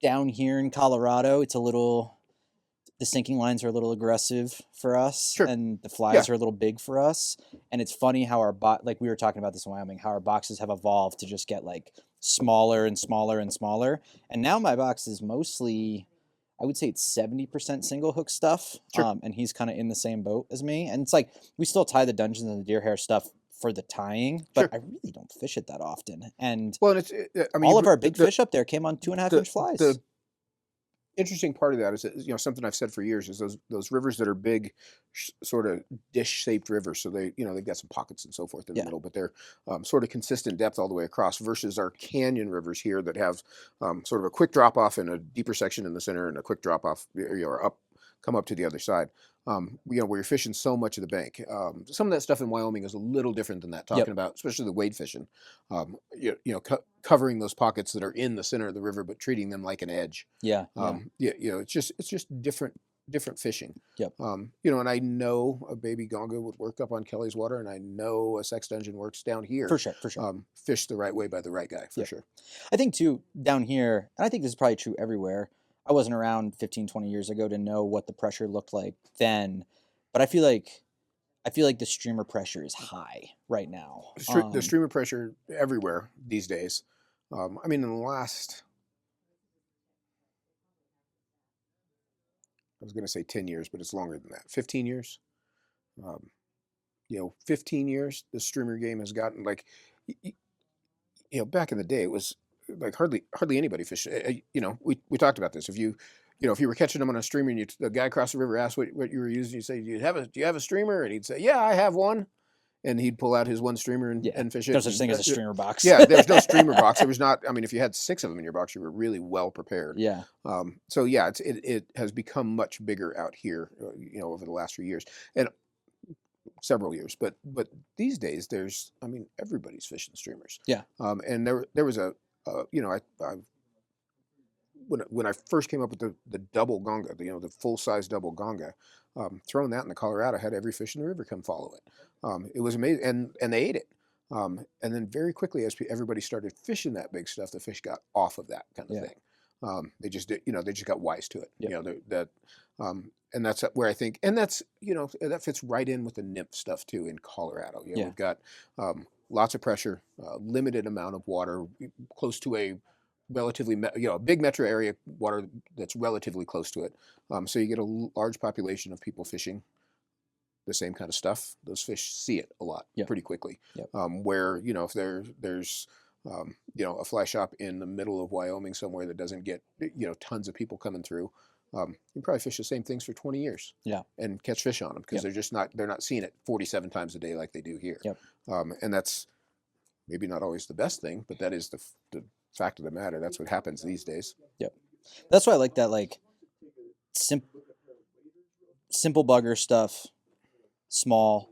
Down here in Colorado, the sinking lines are a little aggressive for us, and the flies are a little big for us. And it's funny how like we were talking about this in Wyoming, how our boxes have evolved to just get like smaller and smaller and smaller. And now my box is mostly, I would say it's 70% single hook stuff. And he's kind of in the same boat as me. And it's like, we still tie the dungeons and the deer hair stuff for the tying, but I really don't fish it that often. And all of our big fish up there came on 2.5-inch flies. The interesting part of that is something I've said for years is those rivers that are big, sort of dish-shaped rivers. So they've got some pockets and so forth in the middle, but they're sort of consistent depth all the way across. Versus our canyon rivers here that have sort of a quick drop off and a deeper section in the center and a quick drop off or come up to the other side. Where you're fishing so much of the bank. Some of that stuff in Wyoming is a little different than that. Talking about, especially the wade fishing, covering those pockets that are in the center of the river, but treating them like an edge. It's just different fishing. And I know a baby ganga would work up on Kelly's water, and I know a sex dungeon works down here. For sure. Fished the right way by the right guy, for sure. I think too down here, and I think this is probably true everywhere. I wasn't around 15, 20 years ago to know what the pressure looked like then, but I feel like the streamer pressure is high right now. The streamer pressure everywhere these days. In the last, I was going to say 10 years, but it's longer than that. 15 years. 15 years, the streamer game has gotten like, back in the day, it was like hardly anybody fished. We talked about this. If you were catching them on a streamer and the guy across the river asked what you were using, you say, do you have a streamer? And he'd say, yeah, I have one. And he'd pull out his one streamer and fish it. There's no such thing as a streamer box. There's no streamer box. There was not. If you had 6 of them in your box, you were really well prepared. It has become much bigger out here, over the last few years and several years. But these days, everybody's fishing streamers. And there was a. when I first came up with the double gonga, the full size double gonga, throwing that in the Colorado had every fish in the river come follow it. It was amazing, and they ate it. And then very quickly, as everybody started fishing that big stuff, the fish got off of that kind of Yeah. thing. They just did, they just got wise to it. Yep. And that's where I think, and that's that fits right in with the nymph stuff too in Colorado. Yeah. We've got lots of pressure, limited amount of water, close to a relatively a big metro area water that's relatively close to it. So you get a large population of people fishing the same kind of stuff. Those fish see it a lot pretty quickly. Yep. Where if there's a fly shop in the middle of Wyoming somewhere that doesn't get tons of people coming through, you can probably fish the same things for 20 years. Yeah. And catch fish on them because they're not seeing it 47 times a day like they do here. Yep. And that's maybe not always the best thing, but that is the fact of the matter. That's what happens these days. Yep. That's why I like that, like simple bugger stuff, small,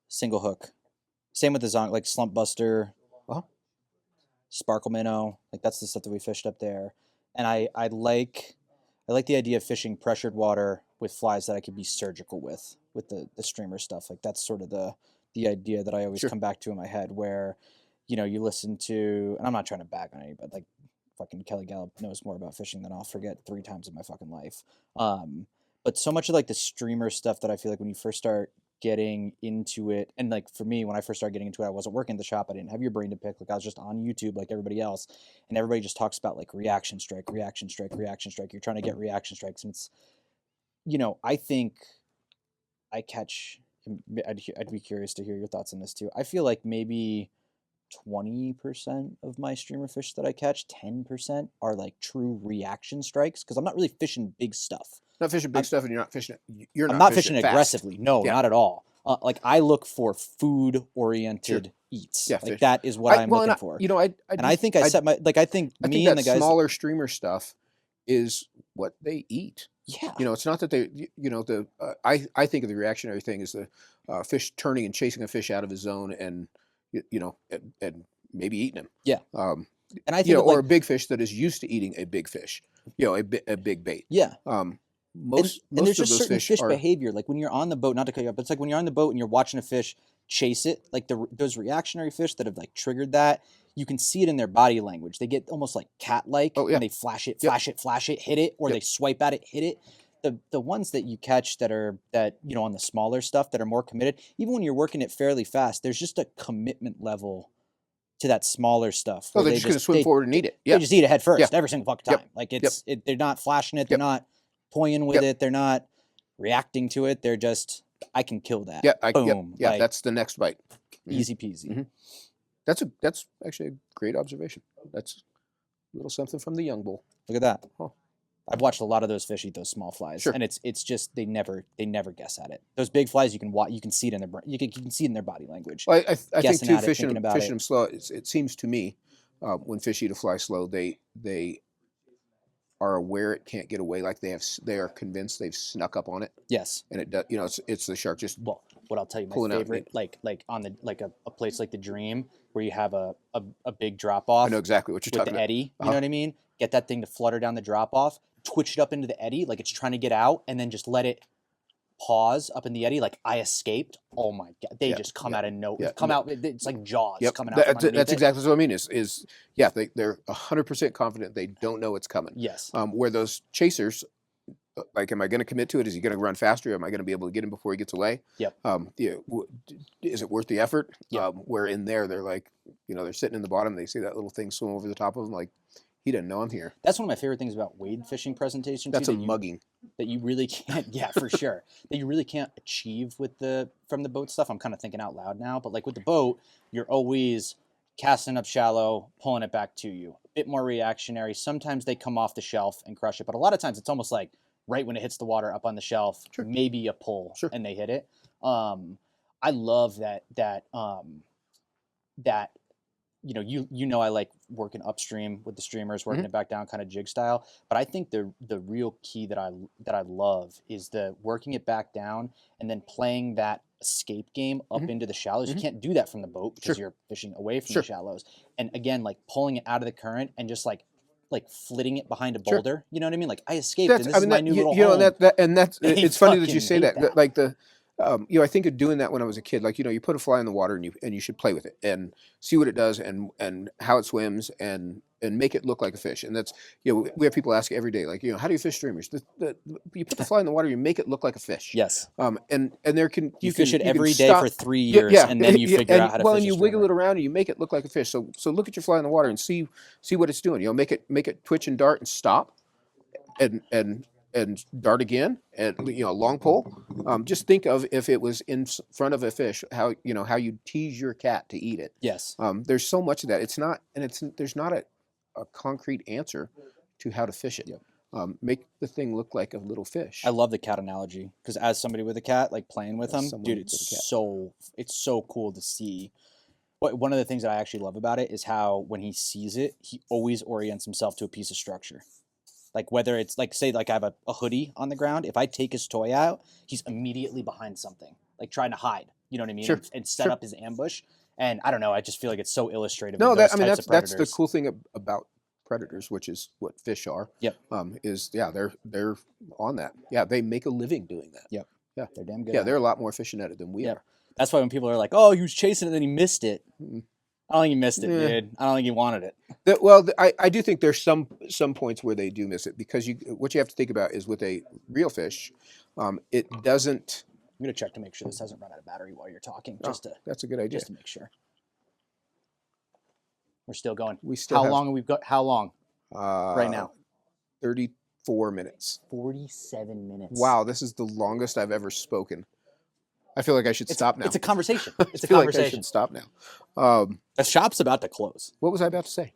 single hook. Same with the zonk, like slump buster, sparkle minnow. Like that's the stuff that we fished up there. And I like the idea of fishing pressured water with flies that I could be surgical with the streamer stuff. Like that's sort of the idea that I always come back to in my head where, you listen to, and I'm not trying to bag on anybody, like fucking Kelly Gallup knows more about fishing than I'll forget 3 times in my fucking life. But so much of like the streamer stuff that I feel like when you first start getting into it, and like for me, when I first started getting into it, I wasn't working at the shop. I didn't have your brain to pick. Like I was just on YouTube like everybody else, and everybody just talks about like reaction strike, reaction strike, reaction strike. You're trying to get reaction strikes, and it's, I think I catch. I'd be curious to hear your thoughts on this too. I feel like maybe 20% of my streamer fish that I catch, 10% are like true reaction strikes because I'm not really fishing big stuff. Not fishing big stuff, and you're not fishing it. I'm not fishing fast. aggressively. No, not at all. Like I look for food-oriented eats. Yeah, like that is what I'm looking for. I think I think me and the guys. Smaller streamer stuff is what they eat. Yeah. It's not that they. I think of the reactionary thing as the fish turning and chasing a fish out of his zone and and maybe eating him. Yeah. And I think or a big fish that is used to eating a big fish. A big bait. Yeah. Most and there's of just those certain fish fish behavior, like when you're on the boat, not to cut you off, but it's like when you're on the boat and you're watching a fish chase it, like those reactionary fish that have like triggered that, you can see it in their body language. They get almost like cat-like, and they flash it, hit it, or they swipe at it, hit it. The ones that you catch that on the smaller stuff that are more committed, even when you're working it fairly fast, there's just a commitment level to that smaller stuff. Oh, they're just going to swim forward and eat it. They just eat it head first every single fucking time. Like they're not flashing it. They're not toying with it. They're not reacting to it. They're just, I can kill that. Boom. Like, that's the next bite. Easy peasy. Mm-hmm. That's actually a great observation. That's a little something from the young bull. Look at that. Oh. I've watched a lot of those fish eat those small flies, and it's just they never guess at it. Those big flies, you can see it in their you can see it in their body language. Well, I think too, fishing them slow. It seems to me when fish eat a fly slow, they are aware it can't get away. Like they are convinced they've snuck up on it. Yes, and it does. It's the shark just. Well, what I'll tell you, my favorite, like on the a place like the Dream where you have a big drop off. I know exactly what you're talking about. With the eddy, you know what I mean? Get that thing to flutter down the drop off. Twitch it up into the eddy like it's trying to get out, and then just let it pause up in the eddy like I escaped. Oh my god, they just come out of nowhere. Come out, it's like Jaws coming out. That's exactly what I mean. They're 100% confident they don't know it's coming. Yes. Where those chasers, like, am I going to commit to it? Is he going to run faster? Am I going to be able to get him before he gets away? Yep. Is it worth the effort? Yep. Where in there they're like, they're sitting in the bottom. They see that little thing swim over the top of them, like. He doesn't know I'm here. That's one of my favorite things about wade fishing presentations. That's mugging. That you really can't, for sure. That you really can't achieve from the boat stuff. I'm kind of thinking out loud now, but like with the boat, you're always casting up shallow, pulling it back to you. A bit more reactionary. Sometimes they come off the shelf and crush it, but a lot of times it's almost like right when it hits the water up on the shelf, maybe a pull, and they hit it. I love that. I like working upstream with the streamers, working it back down kind of jig style. But I think the real key that I love is the working it back down and then playing that escape game up into the shallows. You can't do that from the boat because you're fishing away from the shallows. And again, like pulling it out of the current and just like like flitting it behind a Sure. boulder. You know what I mean? Like I escaped, and this is my new little you know, home. and that's They it's funny that you fucking say hate that. that. Like you know, I think of doing that when I was a kid. Like, you know, you put a fly in the water and you should play with it and see what it does and how it swims and make it look like a fish. And that's, you know, we have people ask every day, like, you know, how do you fish streamers? You put the fly in the water, you make it look like a fish. Yes. And there can You fish it you can every day stop. for 3 Yeah, years, yeah, and then you figure out how to well, fish and a you wiggle streamer. it around and you make it look like a fish. So look at your fly in the water and see what it's doing. You know, make it twitch and dart and stop and dart again, and you know, long pole. Just think of if it was in front of a fish, how you know how you tease your cat to eat it. Yes. There's so much of that. It's not, and there's not a concrete answer to how to fish it. Yep. Make the thing look like a little fish. I love the cat analogy because as somebody with a cat, like playing with As them, someone dude, with a cat. it's so cool to see. One of the things that I actually love about it is how when he sees it, he always orients himself to a piece of structure. Like whether it's like say like I have a hoodie on the ground, if I take his toy out, he's immediately behind something, like trying to hide. You know what I mean? Sure. And set Sure. up his ambush. And I don't know, I just feel like it's so illustrative No, of those I mean types of that's the predators. cool thing about predators, which is what fish are. Yep. Is yeah, they're on that. Yeah, they make a living doing that. Yep. Yeah. They're damn good. Yeah, at they're it. a lot more efficient at it than we Yep. are. That's why when people are like, "Oh, he was chasing it, and then he missed it." Mm. I don't think he missed it, Yeah. dude. I don't think he wanted it. I do think there's some points where they do miss it because what you have to think about is with a real fish, it doesn't. I'm gonna check to make sure this hasn't run out of battery while you're talking, That's a good idea. just to make sure. We're still going. We still How have, long have we got? How long? Right now. 34 minutes. 47 minutes. Wow, this is the longest I've ever spoken. I feel like I should stop now. It's a conversation. It's a I feel like I conversation. should stop now. The shop's about to close. What was I about to say?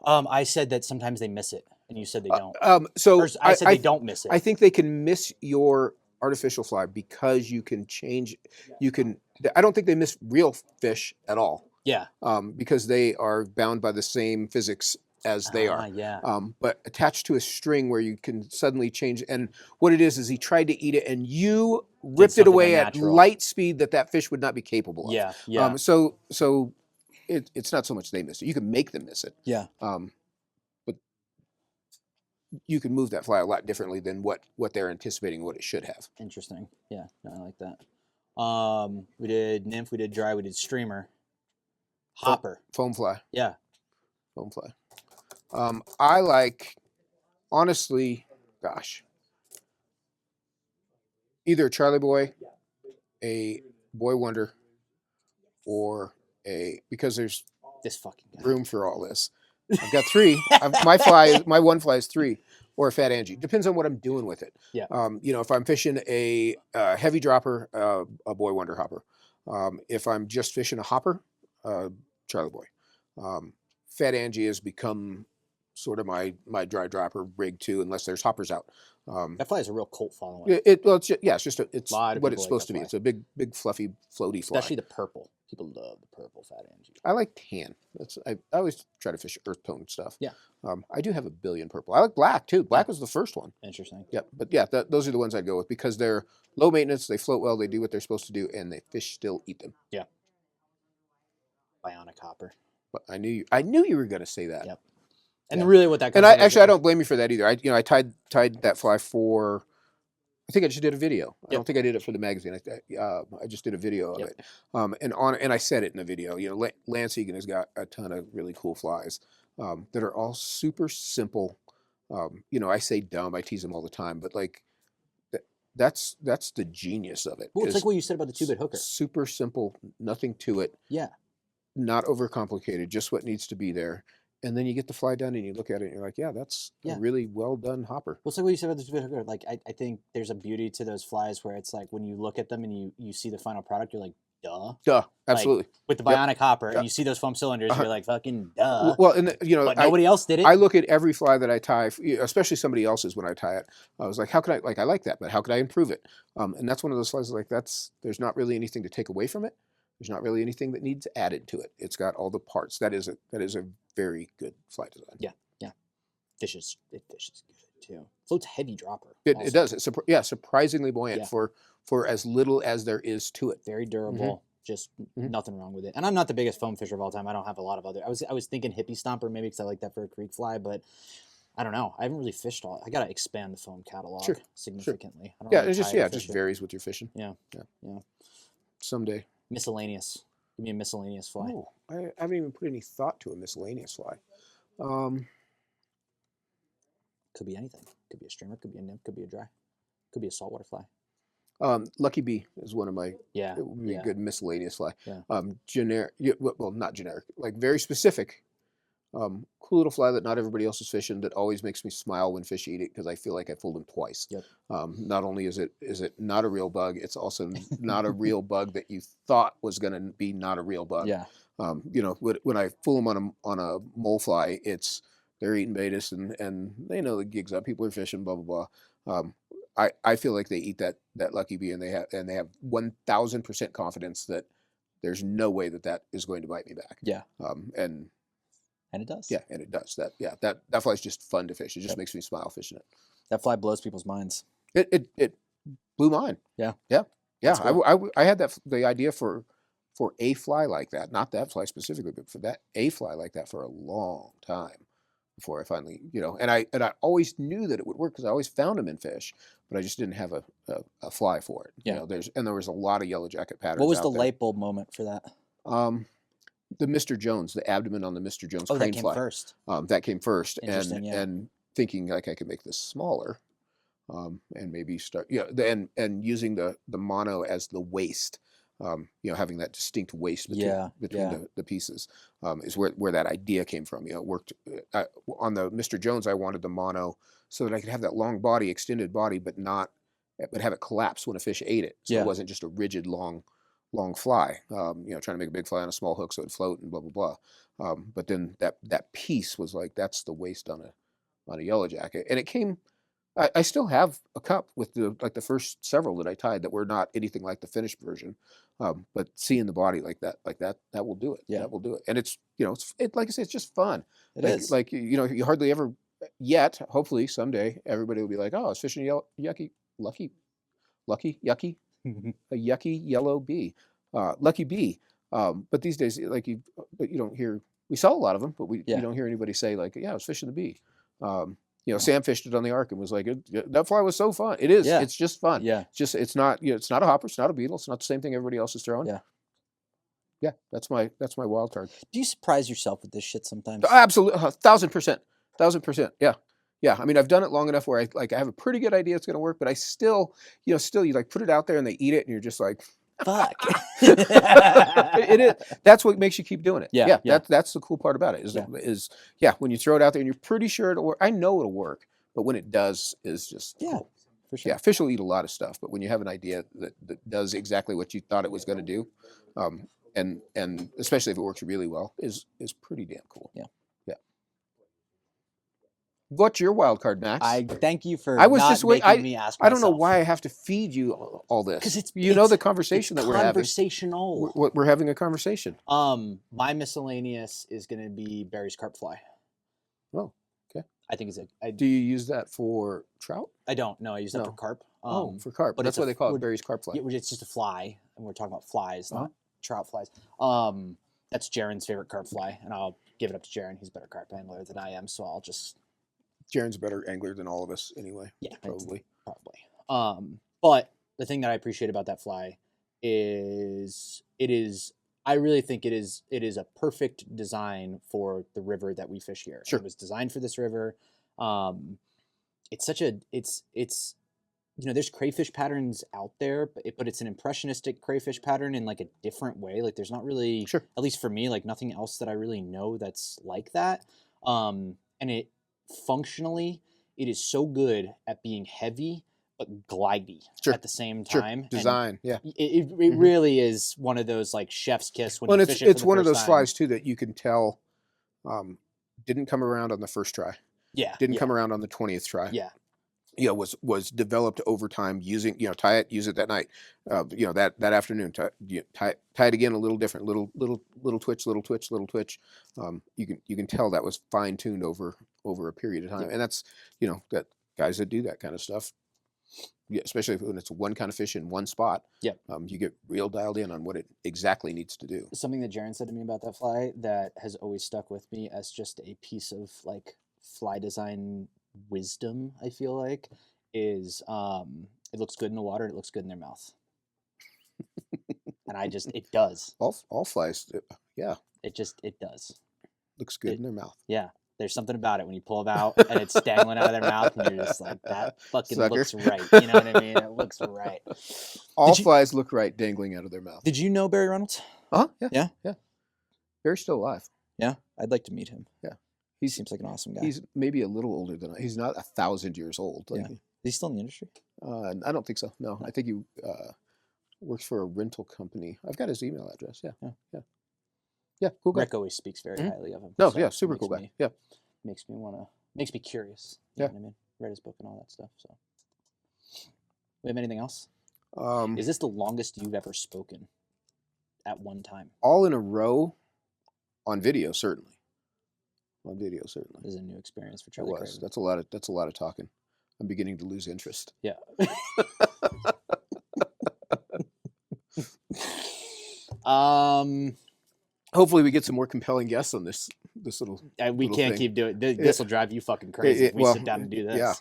I said that sometimes they miss it, and you said they don't. So Or I said they don't miss it. I think they can miss your artificial fly because you can change. I don't think they miss real fish at all. Yeah. Because they are bound by the same physics as they are. Yeah. But attached to a string where you can suddenly change. And what it is he tried to eat it, and you ripped it something away at unnatural. light speed that fish would not be capable of. Yeah. Yeah. So it's not so much they miss it. You can make them miss it. Yeah. But you can move that fly a lot differently than what they're anticipating what it should have. Interesting. Yeah. No, I like that. We did nymph. We did dry. We did streamer. Hopper. Foam fly. Yeah. Foam fly. I like, honestly, gosh, either a Charlie Boy, a Boy Wonder, or because there's This fucking guy. room for all this. I've got three. My one fly is three, or a Fat Angie. Depends on what I'm doing with it. Yeah. You know, if I'm fishing a heavy dropper, a Boy Wonder hopper. If I'm just fishing a hopper, Charlie Boy. Fat Angie has become sort of my dry dropper rig too, unless there's hoppers out. That fly is a real cult following. It's just it's Lot of what people it's like supposed that to be. fly. It's a big fluffy floaty fly. Especially the purple. People love the purple Fat Angie. I like tan. I always try to fish earth tone stuff. Yeah. I do have a billion purple. I like black too. Black was the first one. Interesting. Yep. But yeah, those are the ones I'd go with because they're low maintenance. They float well. They do what they're supposed to do, and the fish still eat them. Yeah. Bionic hopper. But I knew you were going to say that. Yep. And really, what that comes And down to I don't blame you for that either. I tied that fly for. I think I just did a video. I don't think I did it for the magazine. I just did a video of it. And I said it in the video. You know, Lance Egan has got a ton of really cool flies that are all super simple. You know, I say dumb. I tease them all the time, but like that's the genius of it. Well, it's like what you said about the 2-bit hooker. Super simple, nothing to it. Yeah. Not overcomplicated, just what needs to be there. And then you get the fly done and you look at it and you're like, yeah, that's a really well done hopper. Well, it's like what you said about the 2-bit hooker. Like, I think there's a beauty to those flies where it's like when you look at them and you see the final product, you're like, duh. Duh, absolutely. Like, with the bionic hopper and you see those foam cylinders, you're like, fucking duh. Well, and but nobody else did it. I look at every fly that I tie, especially somebody else's when I tie it. I was like, how can I like that, but how could I improve it? And that's one of those flies like there's not really anything to take away from it. There's not really anything that needs added to it. It's got all the parts. That is a very good fly design. Yeah. Fishes good too. Floats heavy dropper. It does. It's surprisingly buoyant for as little as there is to it. Very durable. Just Mhm. nothing wrong with it. And I'm not the biggest foam fisher of all time. I don't have a lot of other. I was thinking hippie stomper maybe because I like that for a creek fly, but I don't know. I haven't really fished all. I gotta expand the foam catalog Sure. significantly. I don't Yeah, really tie it to just fish it. varies with your fishing. Yeah, Yeah. yeah. Someday. Miscellaneous. Give me a miscellaneous fly. Oh, I haven't even put any thought to a miscellaneous fly. Um, Could be anything. Could be a streamer. Could be a nymph. Could be a dry. Could be a saltwater fly. Lucky Bee is one of my. Yeah, It would be yeah. a good miscellaneous fly. Yeah. Generic. Yeah, well, not generic. Like very specific. Cool little fly that not everybody else is fishing. That always makes me smile when fish eat it because I feel like I fooled them twice. Yep. Not only is it not a real bug, it's also not a real bug that you thought was going to be not a real bug. Yeah. You know, when I fool them on a mole fly, they're eating betas and they know the gig's up. People are fishing, blah blah blah. I feel like they eat that Lucky Bee and they have 1,000% confidence that there's no way that is going to bite me back. Yeah. And it does. yeah, and it does that. Yeah, that fly's just fun to fish. It just Yep. makes me smile fishing it. That fly blows people's minds. It blew mine. Yeah. Yeah. That's cool. I had the idea for a fly like that, not that fly specifically, but for a fly like that for a long time before I finally, and I always knew that it would work because I always found them in fish, but I just didn't have a fly for it. Yeah. There was a lot of yellow jacket patterns. What was out the there. light bulb moment for that? The Mr. Jones, the abdomen on the Mr. Jones Oh, crane that came fly. first. That came first, Interesting, yeah. and thinking like I could make this smaller, and maybe start and using the mono as the waist, having that distinct waist between the pieces, is where that idea came from. It worked on the Mr. Jones. I wanted the mono so that I could have that long body, extended body, but have it collapse when a fish ate it, so Yeah. it wasn't just a rigid long fly, trying to make a big fly on a small hook so it'd float and blah blah blah. But then that piece was like that's the waist on a yellow jacket, and it came. I still have a cup with the first several that I tied that were not anything like the finished version, but seeing the body like that will do it. Yeah. That will do it, and it's like I say, it's just fun. It like, is. like you hardly ever yet. Hopefully someday everybody will be like, oh, I was fishing yucky a yucky yellow bee, Lucky Bee. But these days, but you don't hear. We saw a lot of them, but you don't hear anybody say like, "Yeah, I was fishing the bee." Sam fished it on the Ark and was like, "That fly was so fun." It is. Yeah. It's just fun. Yeah. It's not. It's not a hopper. It's not a beetle. It's not the same thing everybody else is throwing. Yeah. Yeah. That's my wild card. Do you surprise yourself with this shit sometimes? Absolutely, 1,000%. Yeah. Yeah, I mean, I've done it long enough where I have a pretty good idea it's going to work, but I still you like put it out there and they eat it, and you're just like, fuck. It is. That's what makes you keep doing it. Yeah. That's the cool part about it. Is when you throw it out there and you're pretty sure it'll work. I know it'll work, but when it does, is just cool. For sure. Yeah, fish will eat a lot of stuff, but when you have an idea that does exactly what you thought it was going to do, and especially if it works really well, is pretty damn cool. Yeah. What's your wild card, Max? I thank you for I was not just making me ask myself. I don't know why I have to feed you all this. Because it's the conversation that we're having. Conversational. We're having a conversation. My miscellaneous is going to be Barry's carp fly. Oh, okay. I think it's Do you use that for trout? I don't. No, I use that for carp. For carp. But that's why they call it Barry's carp fly. Yeah, it's just a fly, and we're talking about flies, not trout flies. That's Jaren's favorite carp fly, and I'll give it up to Jaren. He's a better carp angler than I am, so I'll just. Jaren's a better angler than all of us, anyway. Yeah, probably. But the thing that I appreciate about that fly is I really think it is a perfect design for the river that we fish here. Sure. It was designed for this river. It's there's crayfish patterns out there, but it's an impressionistic crayfish pattern in like a different way. Like there's not really, at least for me, like nothing else that I really know that's like that. And it functionally, it is so good at being heavy but glidey at the same time. Design, and it really is one of those like chef's kiss when you fish it. It's one of those flies too that you can tell didn't come around on the first try. Yeah, didn't come around on the 20th try. Yeah. Was developed over time using, tie it, use it that night, that afternoon, tie it again a little different, little twitch. You can tell that was fine tuned over a period of time, and that's, that guys that do that kind of stuff, Yeah, especially when it's one kind of fish in one spot. Yep. You get real dialed in on what it exactly needs to do. Something that Jaron said to me about that fly that has always stuck with me as just a piece of like fly design wisdom, I feel like, is it looks good in the water and it looks good in their mouth. And it does. All flies, yeah, It does. looks good in their mouth. Yeah. There's something about it when you pull them out and it's dangling out of their mouth and you're just like, that fucking Sucker. looks right. You know what I mean? It looks right. All flies look right dangling out of their mouth. Did you know Barry Reynolds? Yeah. Yeah? Yeah. Barry's still alive. Yeah. I'd like to meet him. Yeah. He seems like an awesome guy. He's maybe a little older than I. He's not 1,000 years old. Like, Yeah. Is he still in the industry? I don't think so. No, I think he works for a rental company. I've got his email address. Yeah, cool guy. Rick always speaks very highly of him. No, so yeah, it super makes cool guy. me- Yeah. Makes me curious. You Yeah. know what I mean? Read his book and all that stuff. So, we have anything else? Um, Is this the longest you've ever spoken at one time? all in a row on video, certainly. On video, certainly. This is a new experience for It Charlie was. Craven. That's a lot of talking. I'm beginning to lose interest. Yeah. Hopefully, we get some more compelling guests on this little. We little can't thing. keep doing this. Will drive you fucking crazy if we well, sit down and do this. Yeah,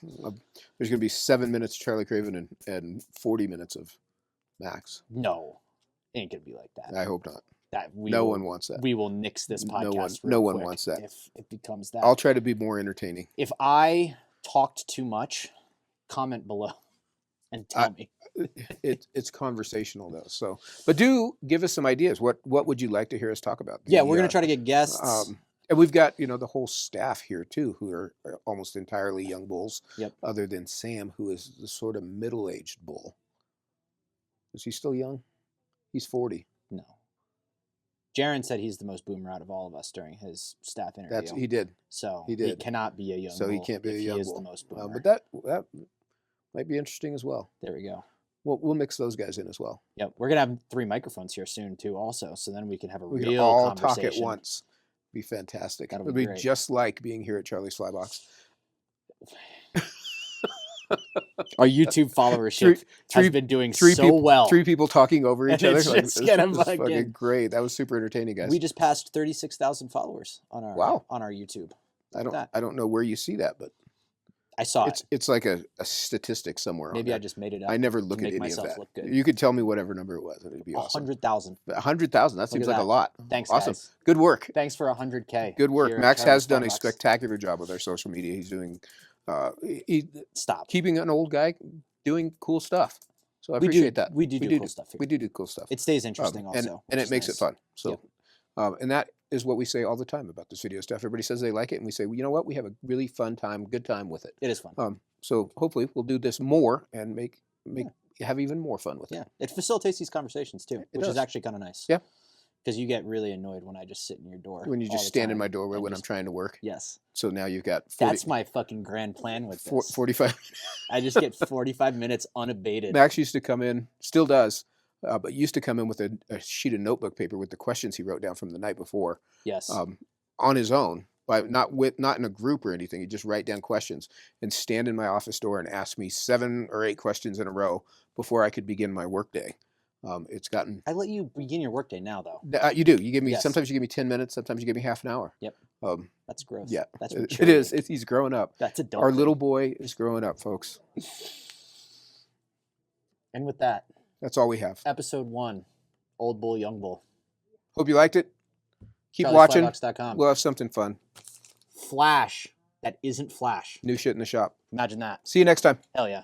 there's going to be 7 minutes of Charlie Craven and 40 minutes of Max. No, it ain't gonna be like that. I hope not. No one wants that. We will nix this podcast. No one quick wants that. If it becomes that. I'll try to be more entertaining. If I talked too much, comment below and tell me. It's conversational though. So, but do give us some ideas. What would you like to hear us talk about? Yeah, we're gonna try to get guests. And we've got the whole staff here too, who are almost entirely young bulls. Yep. Other than Sam, who is the sort of middle-aged bull. Is he still young? He's 40. No. Jaron said he's the most boomer out of all of us during his staff interview. He did. So he did. He cannot be a young. So he bull can't be if a young He is bull. the most boomer. But that might be interesting as well. There we go. We'll mix those guys in as well. Yep, we're gonna have 3 microphones here soon too, also. So then we can have a We real can all conversation. talk at once. Be fantastic. That'll It'll be be great. just like being here at Charlie's Flybox. Our YouTube followership has been doing so well. 3 people talking over each And other. it's Like, just this gonna is fucking- fucking great. That was super entertaining, guys. We just passed 36,000 followers on our on our YouTube. I don't know where you see that, but I saw it. it's like a statistic somewhere. Maybe on I there. just made it up. I never to look at make any of myself that. look good. You could tell me whatever number it was, and it'd be awesome. 100,000. 100,000. That Look seems at like a that. lot. Thanks, Awesome. guys. Good work. Thanks for 100K. Good work. here at Max has Charlie's done a Flybox. spectacular job with our social media. He's doing Stop. keeping an old guy doing cool stuff. So I We appreciate that. We do cool stuff here. We do cool stuff. It stays interesting also. and which it is makes nice. it fun. So, Yep. and that is what we say all the time about this video stuff. Everybody says they like it, and we say, well, you know what? We have a really fun time, good time with it. It is fun. So hopefully we'll do this more and have even more fun with Yeah, it. it facilitates these conversations too, It which is does. actually kind of nice. Yeah. Because you get really annoyed when I just sit in your door. When you all just the stand in time my doorway and when I'm just- trying to work. Yes. So now you've got 40, That's my fucking grand plan with this. 45. I just get 45 minutes unabated. Max used to come in, still does, but used to come in with a sheet of notebook paper with the questions he wrote down from the night before Yes. on his own. Not in a group or anything. He'd just write down questions and stand in my office door and ask me 7 or 8 questions in a row before I could begin my workday. It's gotten. I let you begin your workday now, though. You do. You give me Yes. sometimes you give me 10 minutes. Sometimes you give me half an hour. Yep. That's gross. Yeah. That's It maturity. is. He's growing up. That's adult. Our little boy is growing up, folks. And with that, That's all we have. episode 1, Old Bull, Young Bull. Hope you liked it. Keep watching. Charlie'sFlybox.com. We'll have something fun. Flash. That isn't Flash. New shit in the shop. Imagine that. See you next time. Hell yeah.